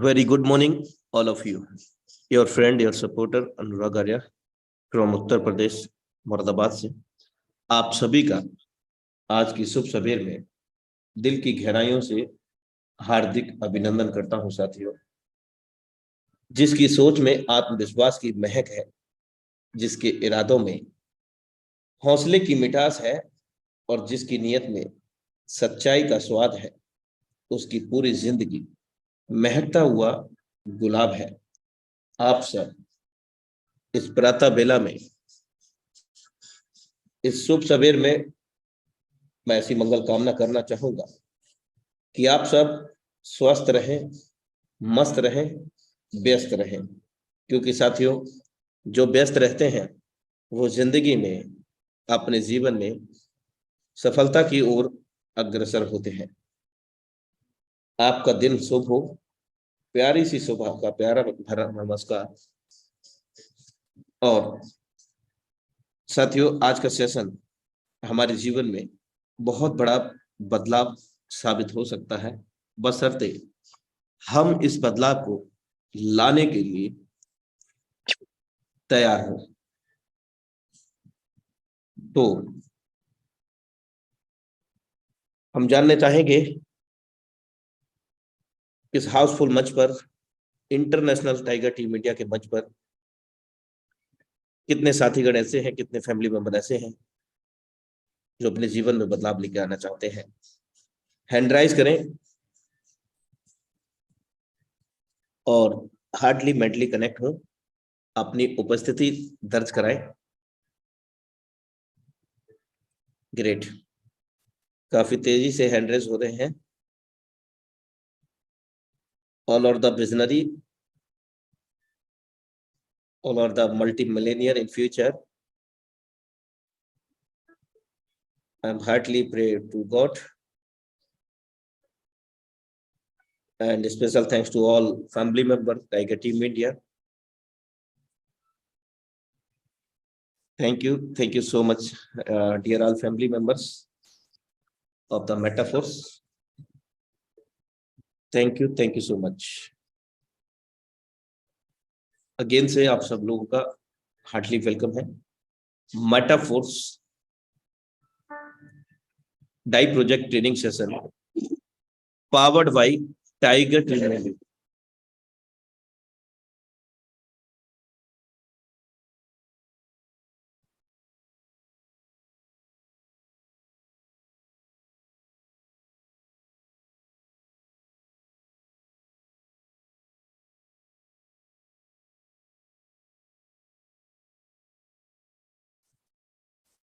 Very good morning, all of you. Your friend, your supporter, Anurag Arya from Uttar Pradesh Moradabad से आप सभी का आज की शुभ सवेर में दिल की गहराइयों से हार्दिक अभिनंदन करता हूं साथियों। जिसकी सोच में आत्मविश्वास की महक है, जिसके इरादों में हौसले की मिठास है और जिसकी नीयत में सच्चाई का स्वाद है, उसकी पूरी जिंदगी महकता हुआ गुलाब है। आप सब इस प्रातः बेला में, इस शुभ सवेर में मैं ऐसी मंगल कामना करना चाहूंगा कि आप सब स्वस्थ रहें, मस्त रहें, व्यस्त रहें, क्योंकि साथियों जो व्यस्त रहते हैं वो जिंदगी में, अपने जीवन में सफलता की ओर अग्रसर होते हैं। आपका दिन शुभ हो। प्यारी सी सुबह का प्यारा भरा नमस्कार। और साथियों आज का सेशन हमारे जीवन में बहुत बड़ा बदलाव साबित हो सकता है, बशर्ते हम इस बदलाव को लाने के लिए तैयार हो। तो हम जानने चाहेंगे इस हाउसफुल मंच पर, इंटरनेशनल टाइगर टीम इंडिया के मंच पर कितने साथीगण ऐसे हैं, कितने फैमिली मेंबर ऐसे हैं जो अपने जीवन में बदलाव लेके आना चाहते हैं। हैंड राइज करें और हार्डली मेंटली कनेक्ट हो, अपनी उपस्थिति दर्ज कराएं। ग्रेट, काफी तेजी से हैंड रेज हो रहे हैं। All are the visionary, all are the multi-millionaire in future. I am heartily pray to God, and special thanks to all family members, Tiger Team India. Thank you so much, dear all family members of the Metaforce. Thank you so much. Again से आप सब लोगों का heartly welcome है। Metaforce die project training session powered by tiger team India.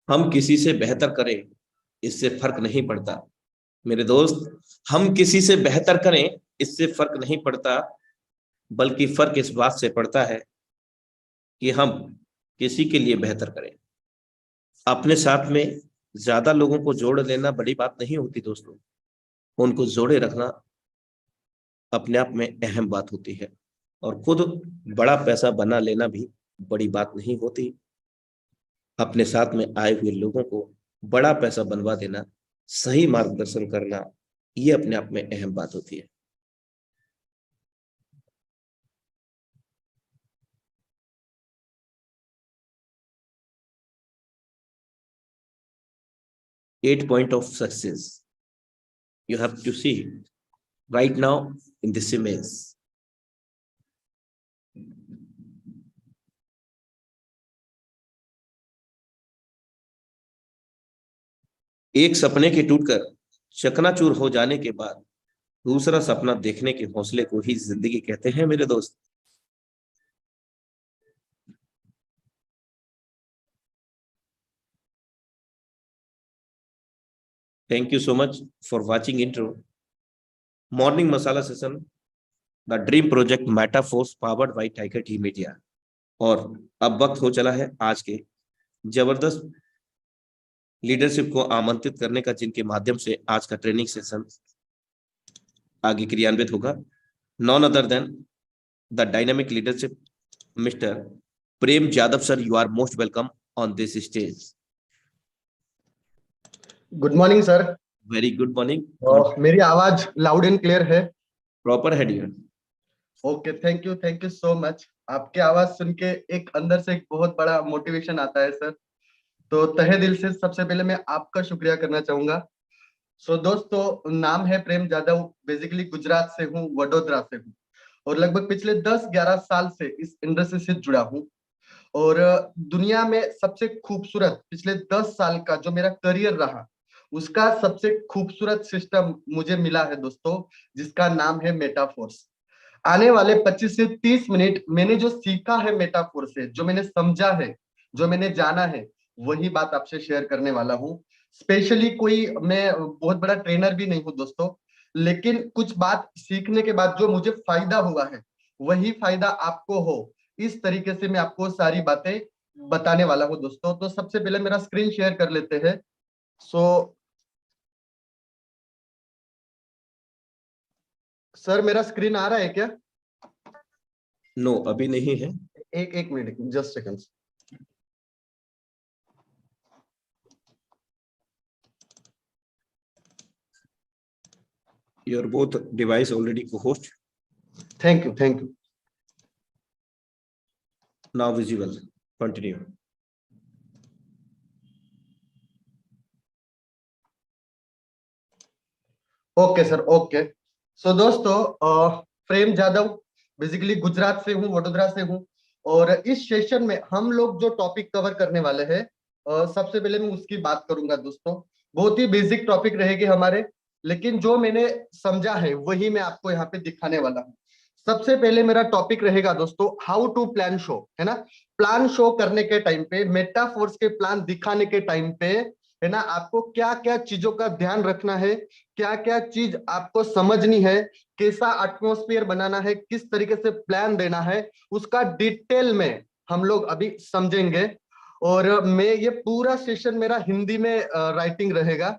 हम किसी से बेहतर करें इससे फर्क नहीं पड़ता मेरे दोस्त, हम किसी से बेहतर करें इससे फर्क नहीं पड़ता, बल्कि फर्क इस बात से पड़ता है कि हम किसी के लिए बेहतर करें। अपने साथ में ज्यादा लोगों को जोड़ लेना बड़ी बात नहीं होती दोस्तों, उनको जोड़े रखना अपने आप में अहम बात होती है। और खुद बड़ा पैसा बना लेना भी बड़ी बात नहीं होती। अपने साथ में आए हुए लोगों को बड़ा पैसा बनवा देना, सही मार्गदर्शन करना, ये अपने आप में अहम बात होती है। Eight point of success you have to see right now in this image. एक सपने के टूटकर चकनाचूर हो जाने के बाद दूसरा सपना देखने के हौसले को ही जिंदगी कहते हैं मेरे दोस्त। Thank you so much for watching intro morning masala session, the dream project Metaforce powered by Tiger Team Media। और अब वक्त हो चला है आज के जबरदस्त लीडरशिप को आमंत्रित करने का, जिनके माध्यम से आज का ट्रेनिंग सेशन आगे क्रियान्वित होगा। None other than the dynamic leadership mister Prem Yadav sir. You are most welcome on this stage. Good morning sir. Very good morning. मेरी आवाज लाउड एंड क्लियर है? प्रॉपर है dear. Okay, thank you so much. आपकी आवाज सुन के एक अंदर से एक बहुत बड़ा मोटिवेशन आता है सर। तो तहे दिल से सबसे पहले मैं आपका शुक्रिया करना चाहूंगा। सो दोस्तों, नाम है प्रेम जादव, बेसिकली गुजरात से हूँ, वडोदरा से हूँ, और लगभग पिछले 10-11 साल से इस इंडस्ट्री से जुड़ा हूँ। और दुनिया में सबसे खूबसूरत पिछले 10 साल का जो मेरा करियर रहा, उसका सबसे खूबसूरत सिस्टम मुझे मिला है दोस्तों, जिसका नाम है मेटाफोर्स। आने वाले 25 से 30 मिनट मैंने जो सीखा है मेटाफोर से, जो मैंने समझा है, जो मैंने जाना है, वही बात आपसे शेयर करने वाला हूँ। स्पेशली कोई मैं बहुत बड़ा ट्रेनर भी नहीं हूँ दोस्तों, लेकिन कुछ बात सीखने के बाद जो मुझे फायदा हुआ है, वही फायदा आपको हो, इस तरीके से मैं आपको सारी बातें बताने वाला हूँ दोस्तों। तो सबसे पहले मेरा स्क्रीन शेयर कर लेते हैं। सो सर, मेरा स्क्रीन आ रहा है क्या? नो, अभी नहीं है। एक एक minute, just second. Your both device already co-host, thank you. now visible. Continue. Okay sir, okay. So दोस्तों, प्रेम जादव, बेसिकली गुजरात से हूँ, वडोदरा से हूँ। और इस सेशन में हम लोग जो टॉपिक कवर करने वाले हैं, सबसे पहले मैं उसकी बात करूंगा दोस्तों। बहुत ही बेसिक टॉपिक रहेगी हमारे, लेकिन जो मैंने समझा है वही मैं आपको यहाँ पे दिखाने वाला हूँ। सबसे पहले मेरा टॉपिक रहेगा दोस्तों, हाउ टू प्लान शो, है ना। प्लान शो करने के टाइम पे, मेटाफोर्स के प्लान दिखाने के टाइम पे, है ना, आपको क्या क्या चीजों का ध्यान रखना है, क्या क्या चीज आपको समझनी है, कैसा एटमॉस्फेयर बनाना है, किस तरीके से प्लान देना है, उसका डिटेल में हम लोग अभी समझेंगे। और मैं ये पूरा सेशन मेरा हिंदी में राइटिंग रहेगा।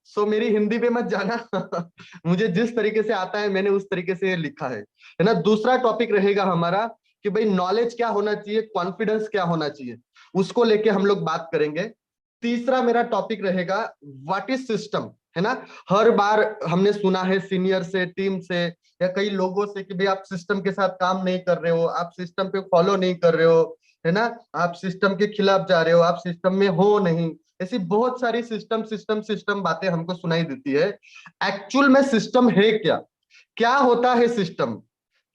सो मेरी हिंदी पे मत जाना। मुझे जिस तरीके से आता है मैंने उस तरीके से लिखा है ना। दूसरा टॉपिक रहेगा हमारा कि भाई नॉलेज क्या होना चाहिए, कॉन्फिडेंस क्या होना चाहिए, उसको लेके हम लोग बात करेंगे। तीसरा मेरा टॉपिक रहेगा, व्हाट इज सिस्टम, है ना। हर बार हमने सुना है सीनियर से, टीम से, या कई लोगों से कि भाई आप सिस्टम के साथ काम नहीं कर रहे हो, आप सिस्टम पे फॉलो नहीं कर रहे हो, है ना, आप सिस्टम के खिलाफ जा रहे हो, आप सिस्टम में हो नहीं। ऐसी बहुत सारी सिस्टम सिस्टम सिस्टम बातें हमको सुनाई देती है। एक्चुअल में सिस्टम है क्या, क्या होता है सिस्टम,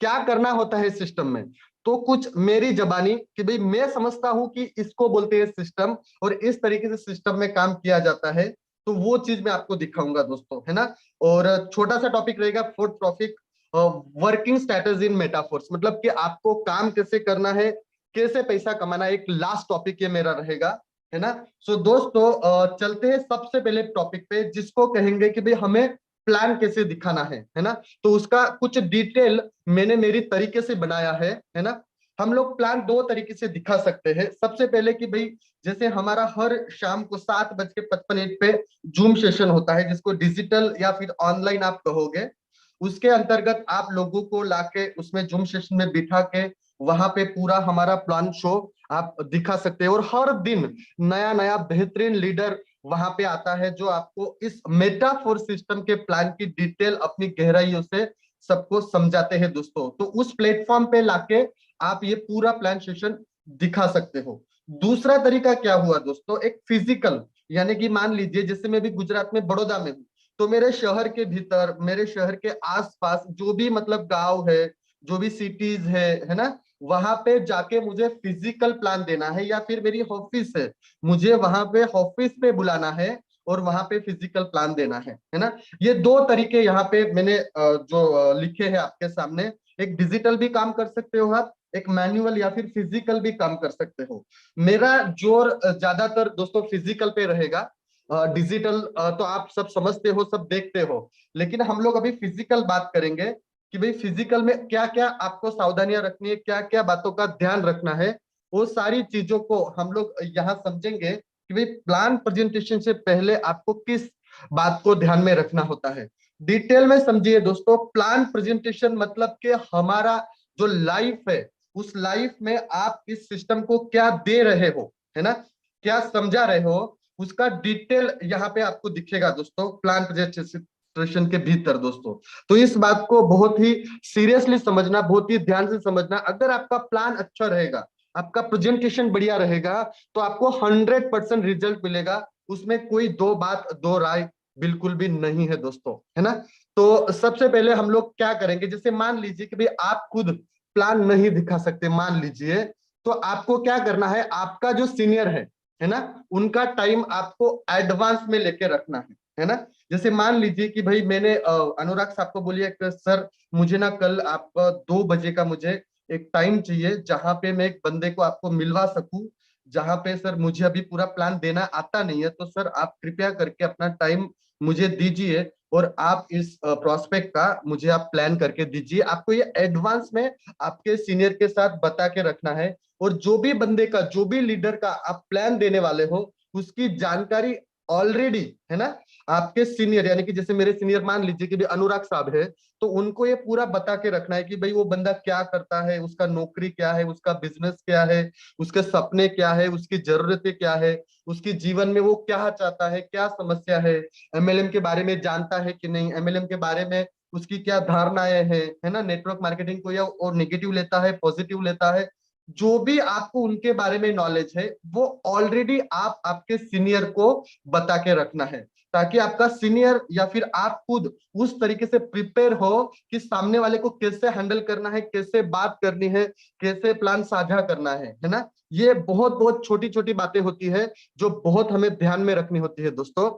क्या करना होता है सिस्टम में। तो कुछ मेरी जबानी कि भाई मैं समझता हूं कि इसको बोलते हैं सिस्टम, और इस तरीके से सिस्टम में काम किया जाता है। तो वो चीज मैं आपको दिखाऊंगा दोस्तों, है ना। और छोटा सा टॉपिक रहेगा, fourth topic, working strategy in Metaforce, मतलब कि आपको काम कैसे करना है, कैसे पैसा कमाना है। एक लास्ट टॉपिक ये मेरा रहेगा, है ना। सो दोस्तों, चलते हैं सबसे पहले टॉपिक पे, जिसको कहेंगे कि भाई हमें प्लान कैसे दिखाना है ना। तो उसका कुछ डिटेल मैंने मेरी तरीके से बनाया है ना। हम लोग प्लान दो तरीके से दिखा सकते हैं। सबसे पहले कि भाई जैसे हमारा हर शाम को 7:55 पे जूम सेशन होता है, जिसको डिजिटल या फिर ऑनलाइन आप कहोगे, उसके अंतर्गत आप लोगों को लाके उसमें जूम सेशन में बिठा के वहां पे पूरा हमारा प्लान शो आप दिखा सकते हैं। और हर दिन नया नया बेहतरीन लीडर वहां पे आता है, जो आपको इस मेटाफोर सिस्टम के प्लान की डिटेल अपनी गहराइयों से सबको समझाते हैं दोस्तों। तो उस प्लेटफॉर्म पे लाके आप ये पूरा प्लान सेशन दिखा सकते हो। दूसरा तरीका क्या हुआ दोस्तों, एक फिजिकल, यानी कि मान लीजिए जैसे मैं भी गुजरात में बड़ौदा में हूँ, तो मेरे शहर के भीतर, मेरे शहर के आसपास जो भी मतलब गांव है, जो भी सिटीज है ना, वहां पे जाके मुझे फिजिकल प्लान देना है, या फिर मेरी ऑफिस है, मुझे वहां पे ऑफिस पे बुलाना है और वहां पे फिजिकल प्लान देना है ना। ये दो तरीके यहाँ पे मैंने जो लिखे हैं आपके सामने। एक डिजिटल भी काम कर सकते हो आप, एक मैनुअल या फिर फिजिकल भी काम कर सकते हो। मेरा जोर ज्यादातर दोस्तों फिजिकल पे रहेगा। डिजिटल तो आप सब समझते हो, सब देखते हो, लेकिन हम लोग अभी फिजिकल बात करेंगे कि भाई फिजिकल में क्या क्या आपको सावधानियां रखनी है, क्या क्या बातों का ध्यान रखना है। वो सारी चीजों को हम लोग यहाँ समझेंगे कि भाई प्लान प्रेजेंटेशन से पहले आपको किस बात को ध्यान में रखना होता है। डिटेल में समझिए दोस्तों, प्लान प्रेजेंटेशन मतलब कि हमारा जो लाइफ है, उस लाइफ में आप इस सिस्टम को क्या दे रहे हो, है ना, क्या समझा रहे हो, उसका डिटेल यहाँ पे आपको दिखेगा दोस्तों, प्लान प्रेजेंटेशन एडमिनिस्ट्रेशन के भीतर दोस्तों। तो इस बात को बहुत ही सीरियसली समझना, बहुत ही ध्यान से समझना। अगर आपका प्लान अच्छा रहेगा, आपका प्रेजेंटेशन बढ़िया रहेगा, तो आपको 100% रिजल्ट मिलेगा। उसमें कोई दो बात दो राय बिल्कुल भी नहीं है दोस्तों, है ना। तो सबसे पहले हम लोग क्या करेंगे, जैसे मान लीजिए कि भाई आप खुद प्लान नहीं दिखा सकते, मान लीजिए, तो आपको क्या करना है, आपका जो सीनियर है ना, उनका टाइम आपको एडवांस में लेके रखना है ना। जैसे मान लीजिए कि भाई मैंने अनुराग साहब को बोलिए कि सर मुझे ना कल आपका 2 बजे का मुझे एक टाइम चाहिए, जहां पे मैं एक बंदे को आपको मिलवा सकूं, जहां पे सर मुझे अभी पूरा प्लान देना आता नहीं है, तो सर आप कृपया करके अपना टाइम मुझे दीजिए और आप इस प्रोस्पेक्ट का मुझे आप प्लान करके दीजिए। आपको ये एडवांस में आपके सीनियर के साथ बता के रखना है। और जो भी बंदे का, जो भी लीडर का आप प्लान देने वाले हो, उसकी जानकारी ऑलरेडी, है ना, आपके सीनियर, यानी कि जैसे मेरे सीनियर मान लीजिए कि भी अनुराग साहब है, तो उनको ये पूरा बता के रखना है कि भाई वो बंदा क्या करता है, उसका नौकरी क्या है, उसका बिजनेस क्या है, उसके सपने क्या है, उसकी जरूरतें क्या है, उसके जीवन में वो क्या चाहता है, क्या समस्या है, एमएलएम के बारे में जानता है कि नहीं, एमएलएम के बारे में उसकी क्या धारणाएं हैं, है ना, नेटवर्क मार्केटिंग को या और नेगेटिव लेता है, पॉजिटिव लेता है। जो भी आपको उनके बारे में नॉलेज है, वो ऑलरेडी आप आपके सीनियर को बता के रखना है, ताकि आपका सीनियर या फिर आप खुद उस तरीके से प्रिपेयर हो कि सामने वाले को कैसे हैंडल करना है, कैसे बात करनी है, कैसे प्लान साझा करना है ना। ये बहुत बहुत छोटी छोटी बातें होती है जो बहुत हमें ध्यान में रखनी होती है दोस्तों,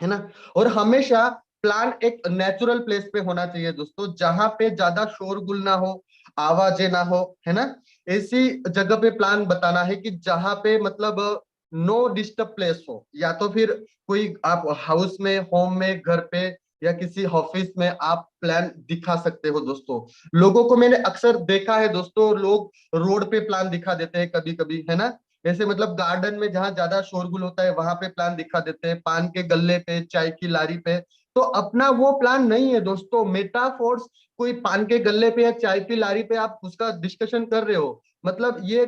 है ना। और हमेशा प्लान एक नेचुरल प्लेस पे होना चाहिए दोस्तों, जहां पे ज्यादा शोरगुल ना हो, आवाजें ना हो, है ना। ऐसी जगह पे प्लान बताना है कि जहां पे मतलब नो डिस्टर्ब प्लेस हो, या तो फिर कोई आप हाउस में, होम में, घर पे या किसी ऑफिस में आप प्लान दिखा सकते हो दोस्तों। लोगों को मैंने अक्सर देखा है दोस्तों, लोग रोड पे प्लान दिखा देते हैं कभी कभी, है ना। ऐसे मतलब गार्डन में जहां ज्यादा शोरगुल होता है वहां पे प्लान दिखा देते हैं, पान के गल्ले पे, चाय की लारी पे। तो अपना वो प्लान नहीं है दोस्तों, मेटाफोर्स कोई पान के गल्ले पे या चाय की लारी पे आप उसका डिस्कशन कर रहे हो, मतलब ये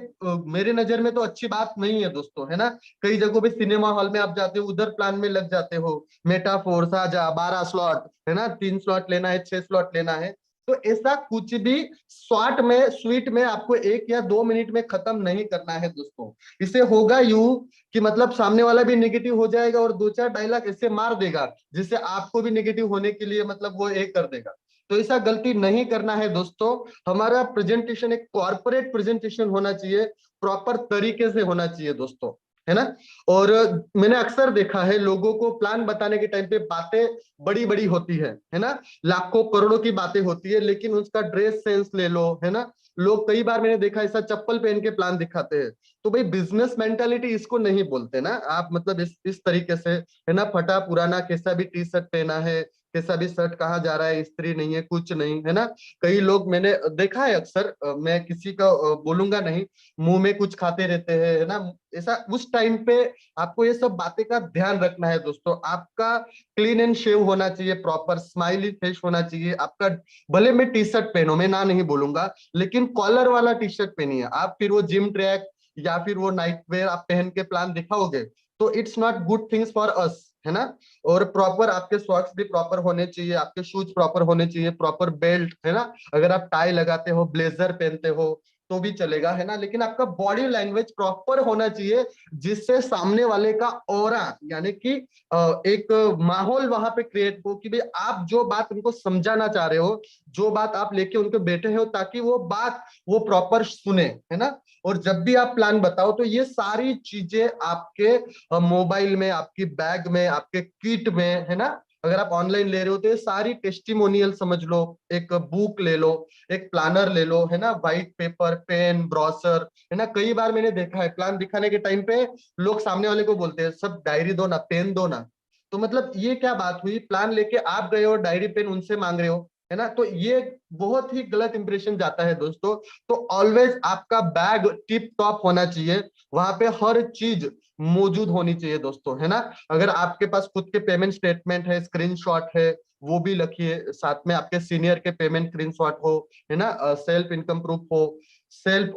मेरे नजर में तो अच्छी बात नहीं है दोस्तों, है ना। कई जगहों पे सिनेमा हॉल में आप जाते हो, उधर प्लान में लग जाते हो, मेटाफोर्स आ जा 12 स्लॉट, है ना, 3 स्लॉट लेना है, 6 स्लॉट लेना है। तो ऐसा कुछ भी शॉर्ट में, स्वीट में आपको 1 या 2 मिनट में खत्म नहीं करना है दोस्तों। इससे होगा यूं कि मतलब सामने वाला भी नेगेटिव हो जाएगा और 2-4 डायलॉग ऐसे मार देगा जिससे आपको भी नेगेटिव होने के लिए मतलब वो एक कर देगा। तो ऐसा गलती नहीं करना है दोस्तों। हमारा प्रेजेंटेशन एक कॉर्पोरेट प्रेजेंटेशन होना चाहिए, प्रॉपर तरीके से होना चाहिए दोस्तों, है ना। और मैंने अक्सर देखा है लोगों को प्लान बताने के टाइम पे बातें बड़ी बड़ी होती है ना, लाखों करोड़ों की बातें होती है, लेकिन उसका ड्रेस सेंस ले लो, है ना। लोग कई बार मैंने देखा ऐसा चप्पल पहन के प्लान दिखाते हैं। तो भाई बिजनेस मेंटालिटी इसको नहीं बोलते ना आप, मतलब इस तरीके से, है ना, फटा पुराना कैसा भी टी शर्ट पहना है, कैसा भी शर्ट कहाँ जा रहा है, इस्त्री नहीं है, कुछ नहीं, है ना। कई लोग मैंने देखा है अक्सर, मैं किसी का बोलूंगा नहीं, मुंह में कुछ खाते रहते हैं, है ना। ऐसा उस टाइम पे आपको ये सब बातें का ध्यान रखना है दोस्तों। आपका क्लीन एंड शेव होना चाहिए, प्रॉपर स्माइली फेस होना चाहिए आपका। भले मैं टी शर्ट पहनो, मैं ना नहीं बोलूंगा, लेकिन कॉलर वाला टी शर्ट पहनिए आप, फिर वो जिम ट्रैक या फिर वो नाइट वेयर आप पहन के प्लान दिखाओगे तो it's not good things for us, है ना। और प्रॉपर आपके सॉक्स भी प्रॉपर होने चाहिए, आपके शूज प्रॉपर होने चाहिए, प्रॉपर बेल्ट, है ना। अगर आप टाई लगाते हो, ब्लेजर पहनते हो तो भी चलेगा, है ना, लेकिन आपका बॉडी लैंग्वेज प्रॉपर होना चाहिए, जिससे सामने वाले का ऑरा, यानी कि एक माहौल वहां पे क्रिएट हो कि भाई आप जो बात उनको समझाना चाह रहे हो, जो बात आप लेके उनके बैठे हो, ताकि वो बात वो प्रॉपर सुने, है ना। और जब भी आप प्लान बताओ तो ये सारी चीजें आपके मोबाइल में, आपकी बैग में, आपके किट में, है ना। अगर आप ऑनलाइन ले रहे हो तो ये सारी टेस्टिमोनियल समझ लो, एक बुक ले लो, एक प्लानर ले लो, है ना, व्हाइट पेपर, पेन, ब्रॉशर, है ना। कई बार मैंने देखा है प्लान दिखाने के टाइम पे लोग सामने वाले को बोलते हैं सब डायरी दो ना, पेन दो ना। तो मतलब ये क्या बात हुई, प्लान लेके आप गए हो, डायरी पेन उनसे मांग रहे हो, है ना। तो ये बहुत ही गलत इंप्रेशन जाता है दोस्तों। तो ऑलवेज आपका बैग टिप टॉप होना चाहिए, वहां पे हर चीज मौजूद होनी चाहिए दोस्तों, है ना। अगर आपके पास खुद के पेमेंट स्टेटमेंट है, स्क्रीनशॉट है, वो भी लिखिए साथ में, आपके सीनियर के पेमेंट स्क्रीनशॉट हो, है ना, सेल्फ इनकम प्रूफ हो, सेल्फ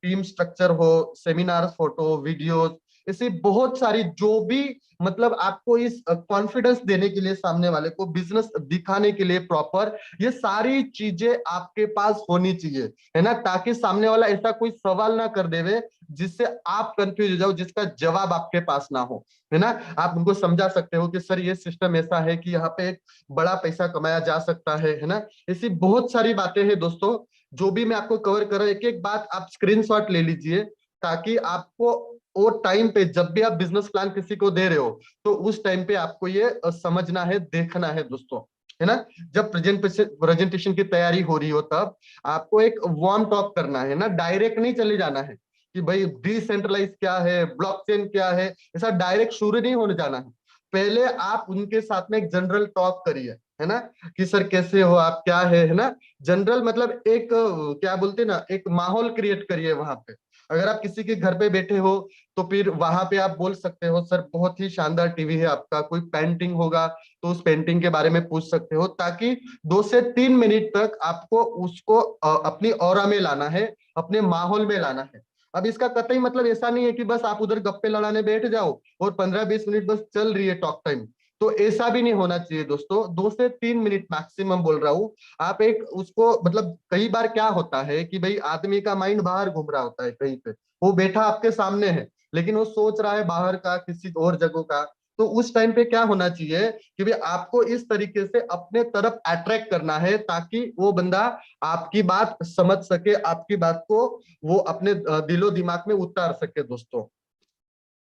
टीम स्ट्रक्चर हो, सेमिनार फोटो, वीडियोस, ऐसी बहुत सारी जो भी मतलब आपको इस कॉन्फिडेंस देने के लिए, सामने वाले को बिजनेस दिखाने के लिए प्रॉपर, ये सारी चीजें आपके पास होनी चाहिए, है ना, ताकि सामने वाला ऐसा कोई सवाल ना कर देवे जिससे आप कंफ्यूज हो जाओ, जिसका जवाब आपके पास ना हो, है ना। आप उनको समझा सकते हो कि सर ये सिस्टम ऐसा है कि यहाँ पे एक बड़ा पैसा कमाया जा सकता है ना। ऐसी बहुत सारी बातें हैं दोस्तों, जो भी मैं आपको कवर कर रहा हूं, एक एक बात आप स्क्रीनशॉट ले लीजिए, ताकि आपको वो टाइम पे जब भी आप बिजनेस प्लान किसी को दे रहे हो, तो उस टाइम पे आपको ये समझना है, देखना है दोस्तों, है ना। जब प्रेजेंटेशन की तैयारी हो रही हो, तब आपको एक वार्म टॉक करना है ना, डायरेक्ट नहीं चले जाना है कि भाई डिसेंट्रलाइज क्या है, ब्लॉकचेन क्या है, ऐसा डायरेक्ट शुरू नहीं होने जाना है। पहले आप उनके साथ में एक जनरल टॉक करिए, है ना, कि सर कैसे हो आप, क्या है ना। जनरल मतलब एक क्या बोलते हैं ना, एक माहौल क्रिएट करिए वहां पे। अगर आप किसी के घर पे बैठे हो, तो फिर वहां पे आप बोल सकते हो सर बहुत ही शानदार टीवी है आपका, कोई पेंटिंग होगा तो उस पेंटिंग के बारे में पूछ सकते हो, ताकि 2 से 3 मिनट तक आपको उसको अपनी ऑरा में लाना है, अपने माहौल में लाना है। अब इसका कतई मतलब ऐसा नहीं है कि बस आप उधर गप्पे लड़ाने बैठ जाओ और 15-20 मिनट बस चल रही है टॉक टाइम, तो ऐसा भी नहीं होना चाहिए दोस्तों। 2 से 3 मिनट मैक्सिमम बोल रहा हूँ। आप एक उसको मतलब, कई बार क्या होता है कि भाई आदमी का माइंड बाहर घूम रहा होता है कहीं पे, वो बैठा आपके सामने है, लेकिन वो सोच रहा है बाहर का, किसी और जगह का। तो उस टाइम पे क्या होना चाहिए कि भाई आपको इस तरीके से अपने तरफ अट्रैक्ट करना है, ताकि वो बंदा आपकी बात समझ सके, आपकी बात को वो अपने दिलो दिमाग में उतार सके दोस्तों,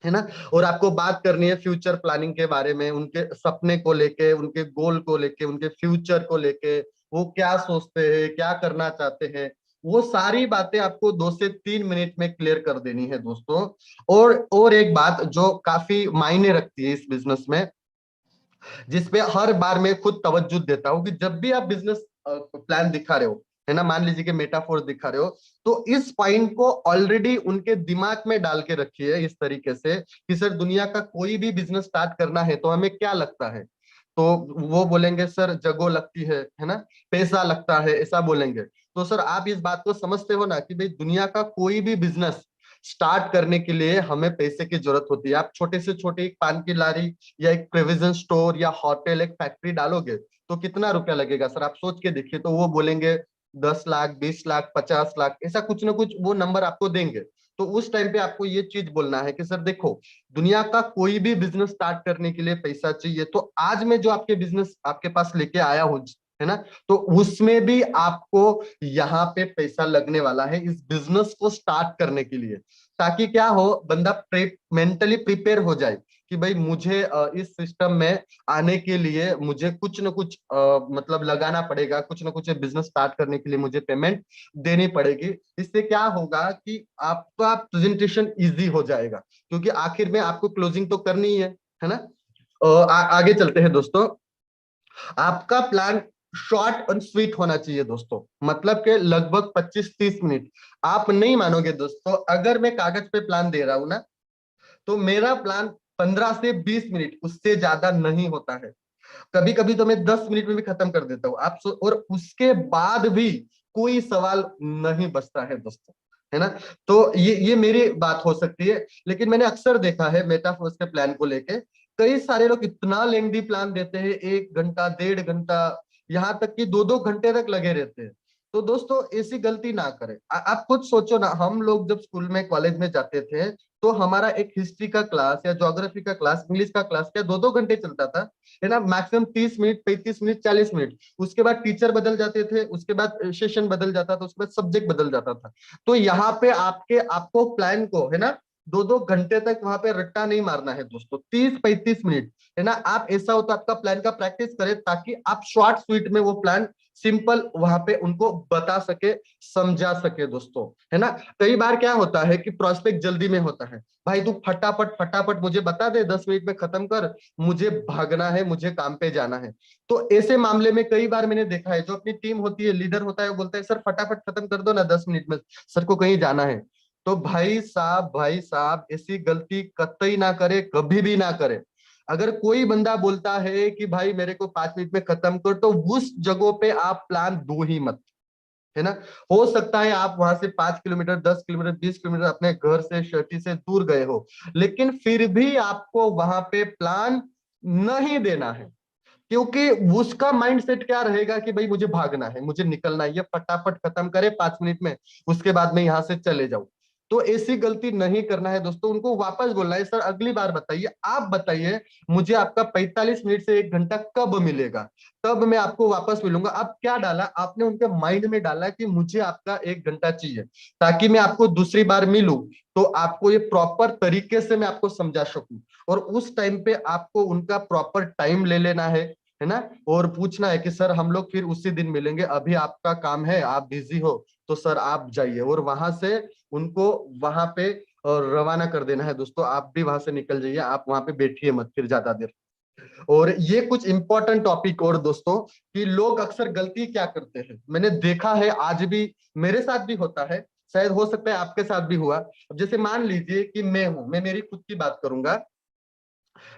है ना। और आपको बात करनी है फ्यूचर प्लानिंग के बारे में, उनके सपने को लेके, उनके गोल को लेके, उनके फ्यूचर को लेके, वो क्या सोचते हैं, क्या करना चाहते हैं, वो सारी बातें आपको 2 से 3 मिनट में क्लियर कर देनी है दोस्तों। और एक बात जो काफी मायने रखती है इस बिजनेस में, जिसपे हर बार मैं खुद तवज्जो देता हूँ, कि जब भी आप बिजनेस प्लान दिखा रहे हो, है ना, मान लीजिए कि मेटाफोर दिखा रहे हो, तो इस पॉइंट को ऑलरेडी उनके दिमाग में डाल के रखिए इस तरीके से कि सर दुनिया का कोई भी बिजनेस स्टार्ट करना है तो हमें क्या लगता है, तो वो बोलेंगे सर जगह लगती है ना, पैसा लगता है, ऐसा बोलेंगे। तो सर आप इस बात को समझते हो ना कि भाई दुनिया का कोई भी बिजनेस स्टार्ट करने के लिए हमें पैसे की जरूरत होती है। आप छोटे से छोटे एक पान की लारी या एक प्रोविजन स्टोर या होटल, एक फैक्ट्री डालोगे तो कितना रुपया लगेगा सर, आप सोच के देखिए। तो वो बोलेंगे 10 लाख, 20 लाख, 50 लाख, ऐसा कुछ ना कुछ वो नंबर आपको देंगे। तो उस टाइम पे आपको ये चीज बोलना है कि सर देखो, दुनिया का कोई भी बिजनेस स्टार्ट करने के लिए पैसा चाहिए, तो आज मैं जो आपके बिजनेस आपके पास लेके आया हूँ, है ना, तो उसमें भी आपको यहाँ पे पैसा लगने वाला है इस बिजनेस को स्टार्ट करने के लिए, ताकि क्या हो, बंदा मेंटली प्रिपेयर हो जाए कि भाई मुझे इस सिस्टम में आने के लिए मुझे कुछ ना कुछ मतलब लगाना पड़ेगा, कुछ ना कुछ बिजनेस स्टार्ट करने के लिए मुझे पेमेंट देनी पड़ेगी। इससे क्या होगा कि आपका प्रेजेंटेशन इजी हो जाएगा, क्योंकि आखिर में आपको क्लोजिंग तो करनी ही है ना। आगे चलते हैं दोस्तों। आपका प्लान शॉर्ट एंड स्वीट होना चाहिए दोस्तों, मतलब के लगभग 25-30 मिनट। आप नहीं मानोगे दोस्तों, अगर मैं कागज पे प्लान दे रहा हूं ना, तो मेरा प्लान 15 से 20 मिनट, उससे ज्यादा नहीं होता है। कभी कभी तो मैं 10 मिनट में भी खत्म कर देता हूँ और उसके बाद भी कोई सवाल नहीं बचता है दोस्तों, है ना। तो ये मेरी बात हो सकती है, लेकिन मैंने अक्सर देखा है मेटाफोर्स के प्लान को लेके, कई सारे लोग इतना लेंदी प्लान देते हैं, 1 घंटा, 1.5 घंटा, यहाँ तक कि 2-2 घंटे तक लगे रहते हैं। तो दोस्तों ऐसी गलती ना करें। आप खुद सोचो ना, हम लोग जब स्कूल में, कॉलेज में जाते थे, तो हमारा एक हिस्ट्री का क्लास या ज्योग्राफी का क्लास, इंग्लिश का क्लास क्या 2-2 घंटे चलता था, है ना, मैक्सिमम 30 मिनट, 35 मिनट, 40 मिनट। उसके बाद टीचर बदल जाते थे, उसके बाद सेशन बदल जाता था, उसके बाद सब्जेक्ट बदल जाता था। तो यहाँ पे आपको प्लान को, है ना, 2-2 घंटे तक वहां पे रट्टा नहीं मारना है दोस्तों, 30-35 मिनट, है ना। आप ऐसा हो तो आपका प्लान का प्रैक्टिस करें, ताकि आप शॉर्ट स्वीट में वो प्लान सिंपल वहां पे उनको बता सके, समझा सके दोस्तों, है ना। कई बार क्या होता है कि प्रोस्पेक्ट जल्दी में होता है, भाई तू फटाफट फटाफट मुझे बता दे, 10 मिनट में खत्म कर, मुझे भागना है, मुझे काम पे जाना है। तो ऐसे मामले में कई बार मैंने देखा है, जो अपनी टीम होती है, लीडर होता है, वो बोलता है सर फटाफट खत्म कर दो ना 10 मिनट में, सर को कहीं जाना है। तो भाई साहब ऐसी गलती कतई ना करे, कभी भी ना करे। अगर कोई बंदा बोलता है कि भाई मेरे को 5 मिनट में खत्म कर, तो उस जगह पे आप प्लान दो ही मत, है ना। हो सकता है आप वहां से 5 किलोमीटर, 10 किलोमीटर, 20 किलोमीटर अपने घर से, सिटी से दूर गए हो, लेकिन फिर भी आपको वहां पे प्लान नहीं देना है, क्योंकि उसका माइंडसेट क्या रहेगा कि भाई मुझे भागना है, मुझे निकलना है, ये फटाफट खत्म करे 5 मिनट में, उसके बाद मैं यहाँ से चले जाऊं। तो ऐसी गलती नहीं करना है दोस्तों, उनको वापस बोलना है, सर अगली बार बताइए, आप बताइए मुझे आपका 45 मिनट से 1 घंटा कब मिलेगा, तब मैं आपको वापस मिलूंगा। अब क्या डाला आपने, उनके माइंड में डाला कि मुझे आपका 1 घंटा चाहिए, ताकि मैं आपको दूसरी बार मिलूं तो आपको ये प्रॉपर तरीके से मैं आपको समझा सकूं। और उस टाइम पे आपको उनका प्रॉपर टाइम ले लेना है ना, और पूछना है कि सर हम लोग फिर उसी दिन मिलेंगे, अभी आपका काम है, आप बिजी हो तो सर आप जाइए, और वहां से उनको वहां पे रवाना कर देना है दोस्तों। आप भी वहां से निकल जाइए, आप वहां पे बैठिए मत फिर ज्यादा देर। और ये कुछ इंपॉर्टेंट टॉपिक और दोस्तों, कि लोग अक्सर गलती क्या करते हैं, मैंने देखा है आज भी, मेरे साथ भी होता है, शायद हो सकता है आपके साथ भी हुआ। अब जैसे मान लीजिए कि मैं हूं, मैं मेरी खुद की बात करूंगा।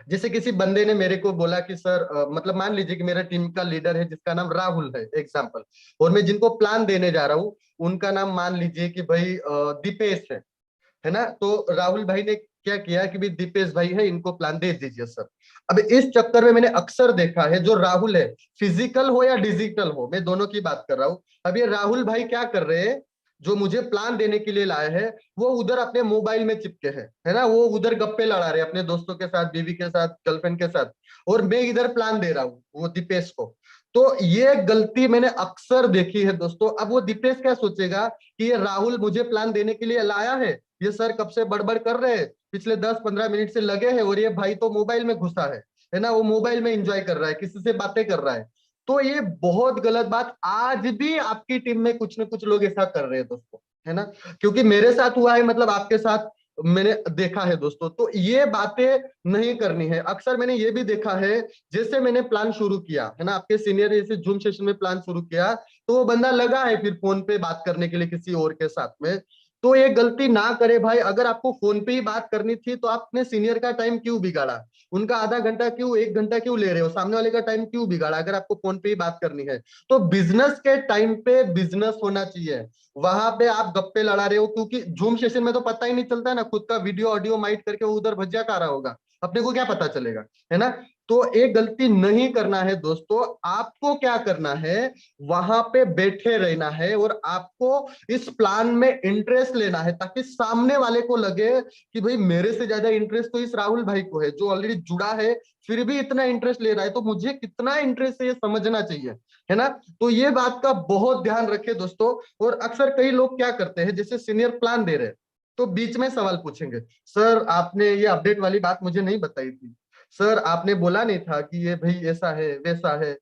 जैसे किसी बंदे ने मेरे को बोला कि सर मतलब मान लीजिए कि मेरा टीम का लीडर है जिसका नाम राहुल है एग्जाम्पल, और मैं जिनको प्लान देने जा रहा हूँ उनका नाम मान लीजिए कि भाई दीपेश है ना। तो राहुल भाई ने क्या किया कि भाई दीपेश भाई है, इनको प्लान दे दीजिए सर। अब इस चक्कर में मैंने अक्सर देखा है, जो राहुल है, फिजिकल हो या डिजिटल हो, मैं दोनों की बात कर रहा हूँ। अब ये राहुल भाई क्या कर रहे हैं, जो मुझे प्लान देने के लिए लाए हैं, वो उधर अपने मोबाइल में चिपके हैं, है ना, वो उधर गप्पे लड़ा रहे हैं अपने दोस्तों के साथ, बीवी के साथ, गर्लफ्रेंड के साथ, और मैं इधर प्लान दे रहा हूँ वो दीपेश को। तो ये गलती मैंने अक्सर देखी है दोस्तों। अब वो दीपेश क्या सोचेगा कि ये राहुल मुझे प्लान देने के लिए लाया है, ये सर कब से बड़बड़ कर रहे हैं, पिछले 10-15 मिनट से लगे हैं, और ये भाई तो मोबाइल में घुसा है ना, वो मोबाइल में एंजॉय कर रहा है, किसी से बातें कर रहा है। तो ये बहुत गलत बात, आज भी आपकी टीम में कुछ ना कुछ लोग ऐसा कर रहे हैं दोस्तों, है ना, क्योंकि मेरे साथ हुआ है, मतलब आपके साथ मैंने देखा है दोस्तों। तो ये बातें नहीं करनी है। अक्सर मैंने ये भी देखा है, जैसे मैंने प्लान शुरू किया है ना, आपके सीनियर जैसे जूम सेशन में प्लान शुरू किया, तो वो बंदा लगा है फिर फोन पे बात करने के लिए किसी और के साथ में। तो ये गलती ना करे भाई, अगर आपको फोन पे ही बात करनी थी तो आपने सीनियर का टाइम क्यों बिगाड़ा, उनका आधा घंटा क्यों, 1 घंटा क्यों ले रहे हो, सामने वाले का टाइम क्यों बिगाड़ा, अगर आपको फोन पे ही बात करनी है। तो बिजनेस के टाइम पे बिजनेस होना चाहिए, वहां पे आप गप्पे लड़ा रहे हो, क्योंकि जूम सेशन में तो पता ही नहीं चलता ना, खुद का वीडियो ऑडियो माइट करके वो उधर भजिया खा रहा होगा, अपने को क्या पता चलेगा, है ना। तो एक गलती नहीं करना है दोस्तों। आपको क्या करना है, वहां पे बैठे रहना है, और आपको इस प्लान में इंटरेस्ट लेना है, ताकि सामने वाले को लगे कि भाई मेरे से ज्यादा इंटरेस्ट तो इस राहुल भाई को है, जो ऑलरेडी जुड़ा है, फिर भी इतना इंटरेस्ट ले रहा है, तो मुझे कितना इंटरेस्ट है ये समझना चाहिए, है ना। तो ये बात का बहुत ध्यान रखे दोस्तों। और अक्सर कई लोग क्या करते हैं, जैसे सीनियर प्लान दे रहे हैं तो बीच में सवाल पूछेंगे, सर आपने ये अपडेट वाली बात मुझे नहीं बताई थी, सर आपने बोला नहीं था कि ये भाई ऐसा है वैसा है।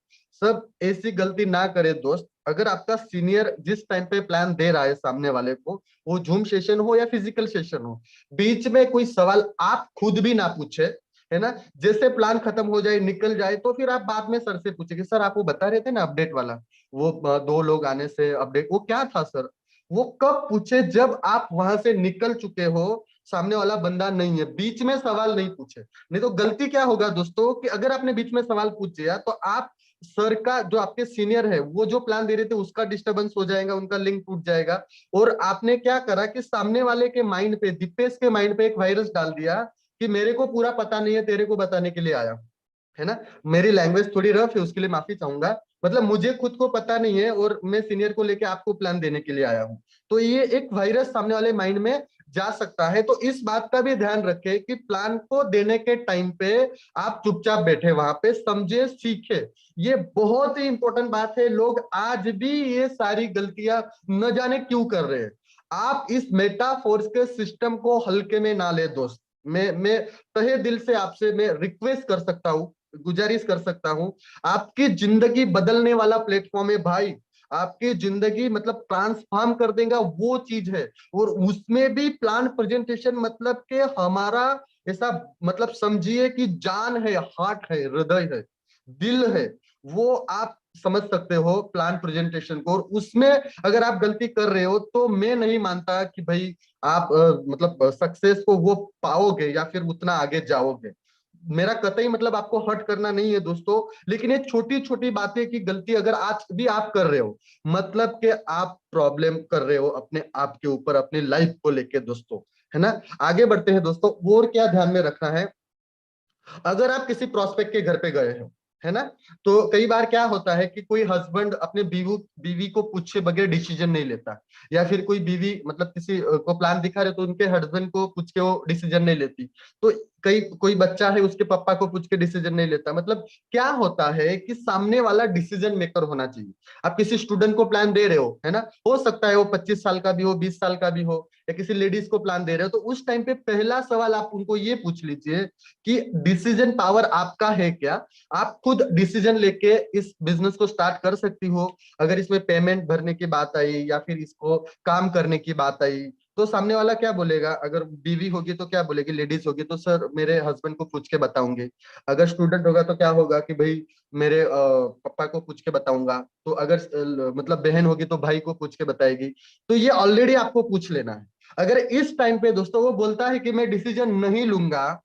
सब ऐसी गलती ना करे दोस्त। अगर आपका सीनियर जिस टाइम पे प्लान दे रहा है सामने वाले को, वो जूम सेशन हो या फिजिकल सेशन हो, बीच में कोई सवाल आप खुद भी ना पूछे, है ना, जैसे प्लान खत्म हो जाए निकल जाए, तो फिर आप बाद में सर से पूछेंगे, सर आप वो बता रहे थे ना अपडेट वाला, वो 2 लोग आने से अपडेट, वो क्या था सर। वो कब पूछे, जब आप वहां से निकल चुके हो, सामने वाला बंदा नहीं है, बीच में सवाल नहीं पूछे। नहीं तो गलती क्या होगा दोस्तों, कि अगर आपने बीच में सवाल पूछ दिया तो आप सर का, जो आपके सीनियर है, वो जो प्लान दे रहे थे उसका डिस्टरबेंस हो जाएगा, उनका लिंक टूट जाएगा। और आपने क्या करा कि सामने वाले के माइंड पे, दीपेश के माइंड पे एक वायरस डाल दिया कि मेरे को पूरा पता नहीं है, तेरे को बताने के लिए आया, है ना। मेरी लैंग्वेज थोड़ी रफ है, उसके लिए माफी चाहूंगा, मतलब मुझे खुद को पता नहीं है और मैं सीनियर को लेके आपको प्लान देने के लिए आया हूँ। तो ये एक वायरस सामने वाले माइंड में जा सकता है। तो इस बात का भी ध्यान रखें कि प्लान को देने के टाइम पे आप चुपचाप बैठे, वहां पे समझे सीखे। ये बहुत ही इंपॉर्टेंट बात है। लोग आज भी ये सारी गलतियां न जाने क्यों कर रहे हैं। आप इस मेटाफोर्स के सिस्टम को हल्के में ना ले दोस्त। मैं तहे दिल से आपसे मैं रिक्वेस्ट कर सकता हूँ, गुजारिश कर सकता हूँ, आपकी जिंदगी बदलने वाला प्लेटफॉर्म है भाई। आपकी जिंदगी मतलब ट्रांसफॉर्म कर देगा वो चीज है। और उसमें भी प्लान प्रेजेंटेशन मतलब के हमारा ऐसा, मतलब समझिए कि जान है, हार्ट है, हृदय है, दिल है, वो आप समझ सकते हो प्लान प्रेजेंटेशन को। और उसमें अगर आप गलती कर रहे हो तो मैं नहीं मानता कि भाई आप मतलब सक्सेस को वो पाओगे या फिर उतना आगे जाओगे। मेरा कतई मतलब आपको हर्ट करना नहीं है दोस्तों, लेकिन ये छोटी छोटी बातें की गलती अगर आज भी आप कर रहे हो, मतलब कि आप प्रॉब्लम कर रहे हो अपने आप के ऊपर, अपनी लाइफ को लेके दोस्तों, है ना। आगे बढ़ते हैं दोस्तों। और क्या ध्यान में रखना है, अगर आप किसी प्रोस्पेक्ट के घर पे गए हो, है ना, तो कई बार क्या होता है कि कोई हस्बैंड अपने बीवी बीवी को पूछे बगैर डिसीजन नहीं लेता, या फिर कोई बीवी मतलब किसी को प्लान दिखा रहे तो उनके हस्बैंड को पूछ के वो डिसीजन नहीं लेती। तो कई कोई बच्चा है उसके पापा को पूछ के डिसीजन नहीं लेता। मतलब क्या होता है कि सामने वाला डिसीजन मेकर होना चाहिए। आप किसी स्टूडेंट को प्लान दे रहे हो, है ना, हो सकता है वो 25 साल का भी हो, 20 साल का भी हो, या किसी लेडीज को प्लान दे रहे हो, तो उस टाइम पे पहला सवाल आप उनको ये पूछ लीजिए कि डिसीजन पावर आपका है क्या, आप खुद डिसीजन लेके इस बिजनेस को स्टार्ट कर सकती हो। अगर इसमें पेमेंट भरने की बात आई या फिर इसको काम करने की बात आई, तो सामने वाला क्या बोलेगा, अगर बीवी होगी तो क्या बोलेगी, लेडीज होगी तो सर मेरे हस्बैंड को पूछ के बताऊंगी। अगर स्टूडेंट होगा तो क्या होगा कि भाई मेरे पापा को पूछ के बताऊंगा। तो अगर मतलब बहन होगी तो भाई को पूछ के बताएगी। तो ये ऑलरेडी आपको पूछ लेना है। अगर इस टाइम पे दोस्तों वो बोलता है कि मैं डिसीजन नहीं लूंगा,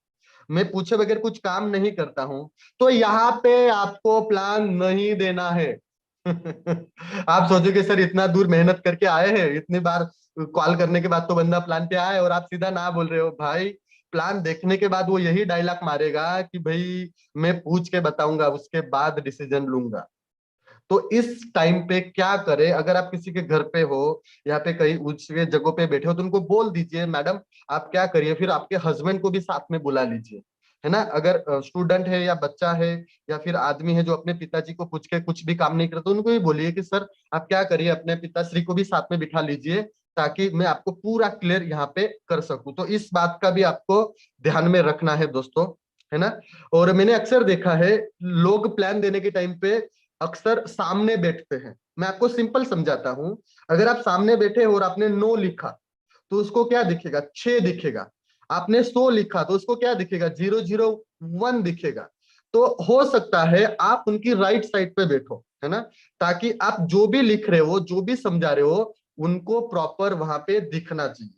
मैं पूछे बगैर कुछ काम नहीं करता हूं, तो यहाँ पे आपको प्लान नहीं देना है। आप सोचोगे सर इतना दूर मेहनत करके आए हैं, इतनी बार कॉल करने के बाद तो बंदा प्लान पे आए और आप सीधा ना बोल रहे हो। भाई प्लान देखने के बाद वो यही डायलॉग मारेगा कि भाई मैं पूछ के बताऊंगा, उसके बाद डिसीजन लूंगा। तो इस टाइम पे क्या करे, अगर आप किसी के घर पे हो या पे कहीं ऊंचे जगहों पे बैठे हो, तो उनको बोल दीजिए मैडम आप क्या करिए, फिर आपके हस्बैंड को भी साथ में बुला लीजिए, है ना। अगर स्टूडेंट है या बच्चा है या फिर आदमी है जो अपने पिताजी को पूछ के कुछ भी काम नहीं करता, तो उनको भी बोलिए कि सर आप क्या करिए, अपने पिताश्री को भी साथ में बिठा लीजिए, ताकि मैं आपको पूरा क्लियर यहाँ पे कर सकूं। तो इस बात का भी आपको ध्यान में रखना है दोस्तों, है ना। और मैंने अक्सर देखा है लोग प्लान देने के टाइम पे अक्सर सामने बैठते हैं। मैं आपको सिंपल समझाता हूं। अगर आप सामने बैठे और आपने 9 लिखा तो उसको क्या दिखेगा, 6 दिखेगा। आपने 100 लिखा तो उसको क्या दिखेगा, 001 दिखेगा। तो हो सकता है आप उनकी राइट साइड पे बैठो, है ना, ताकि आप जो भी लिख रहे हो, जो भी समझा रहे हो, उनको प्रॉपर वहां पे दिखना चाहिए।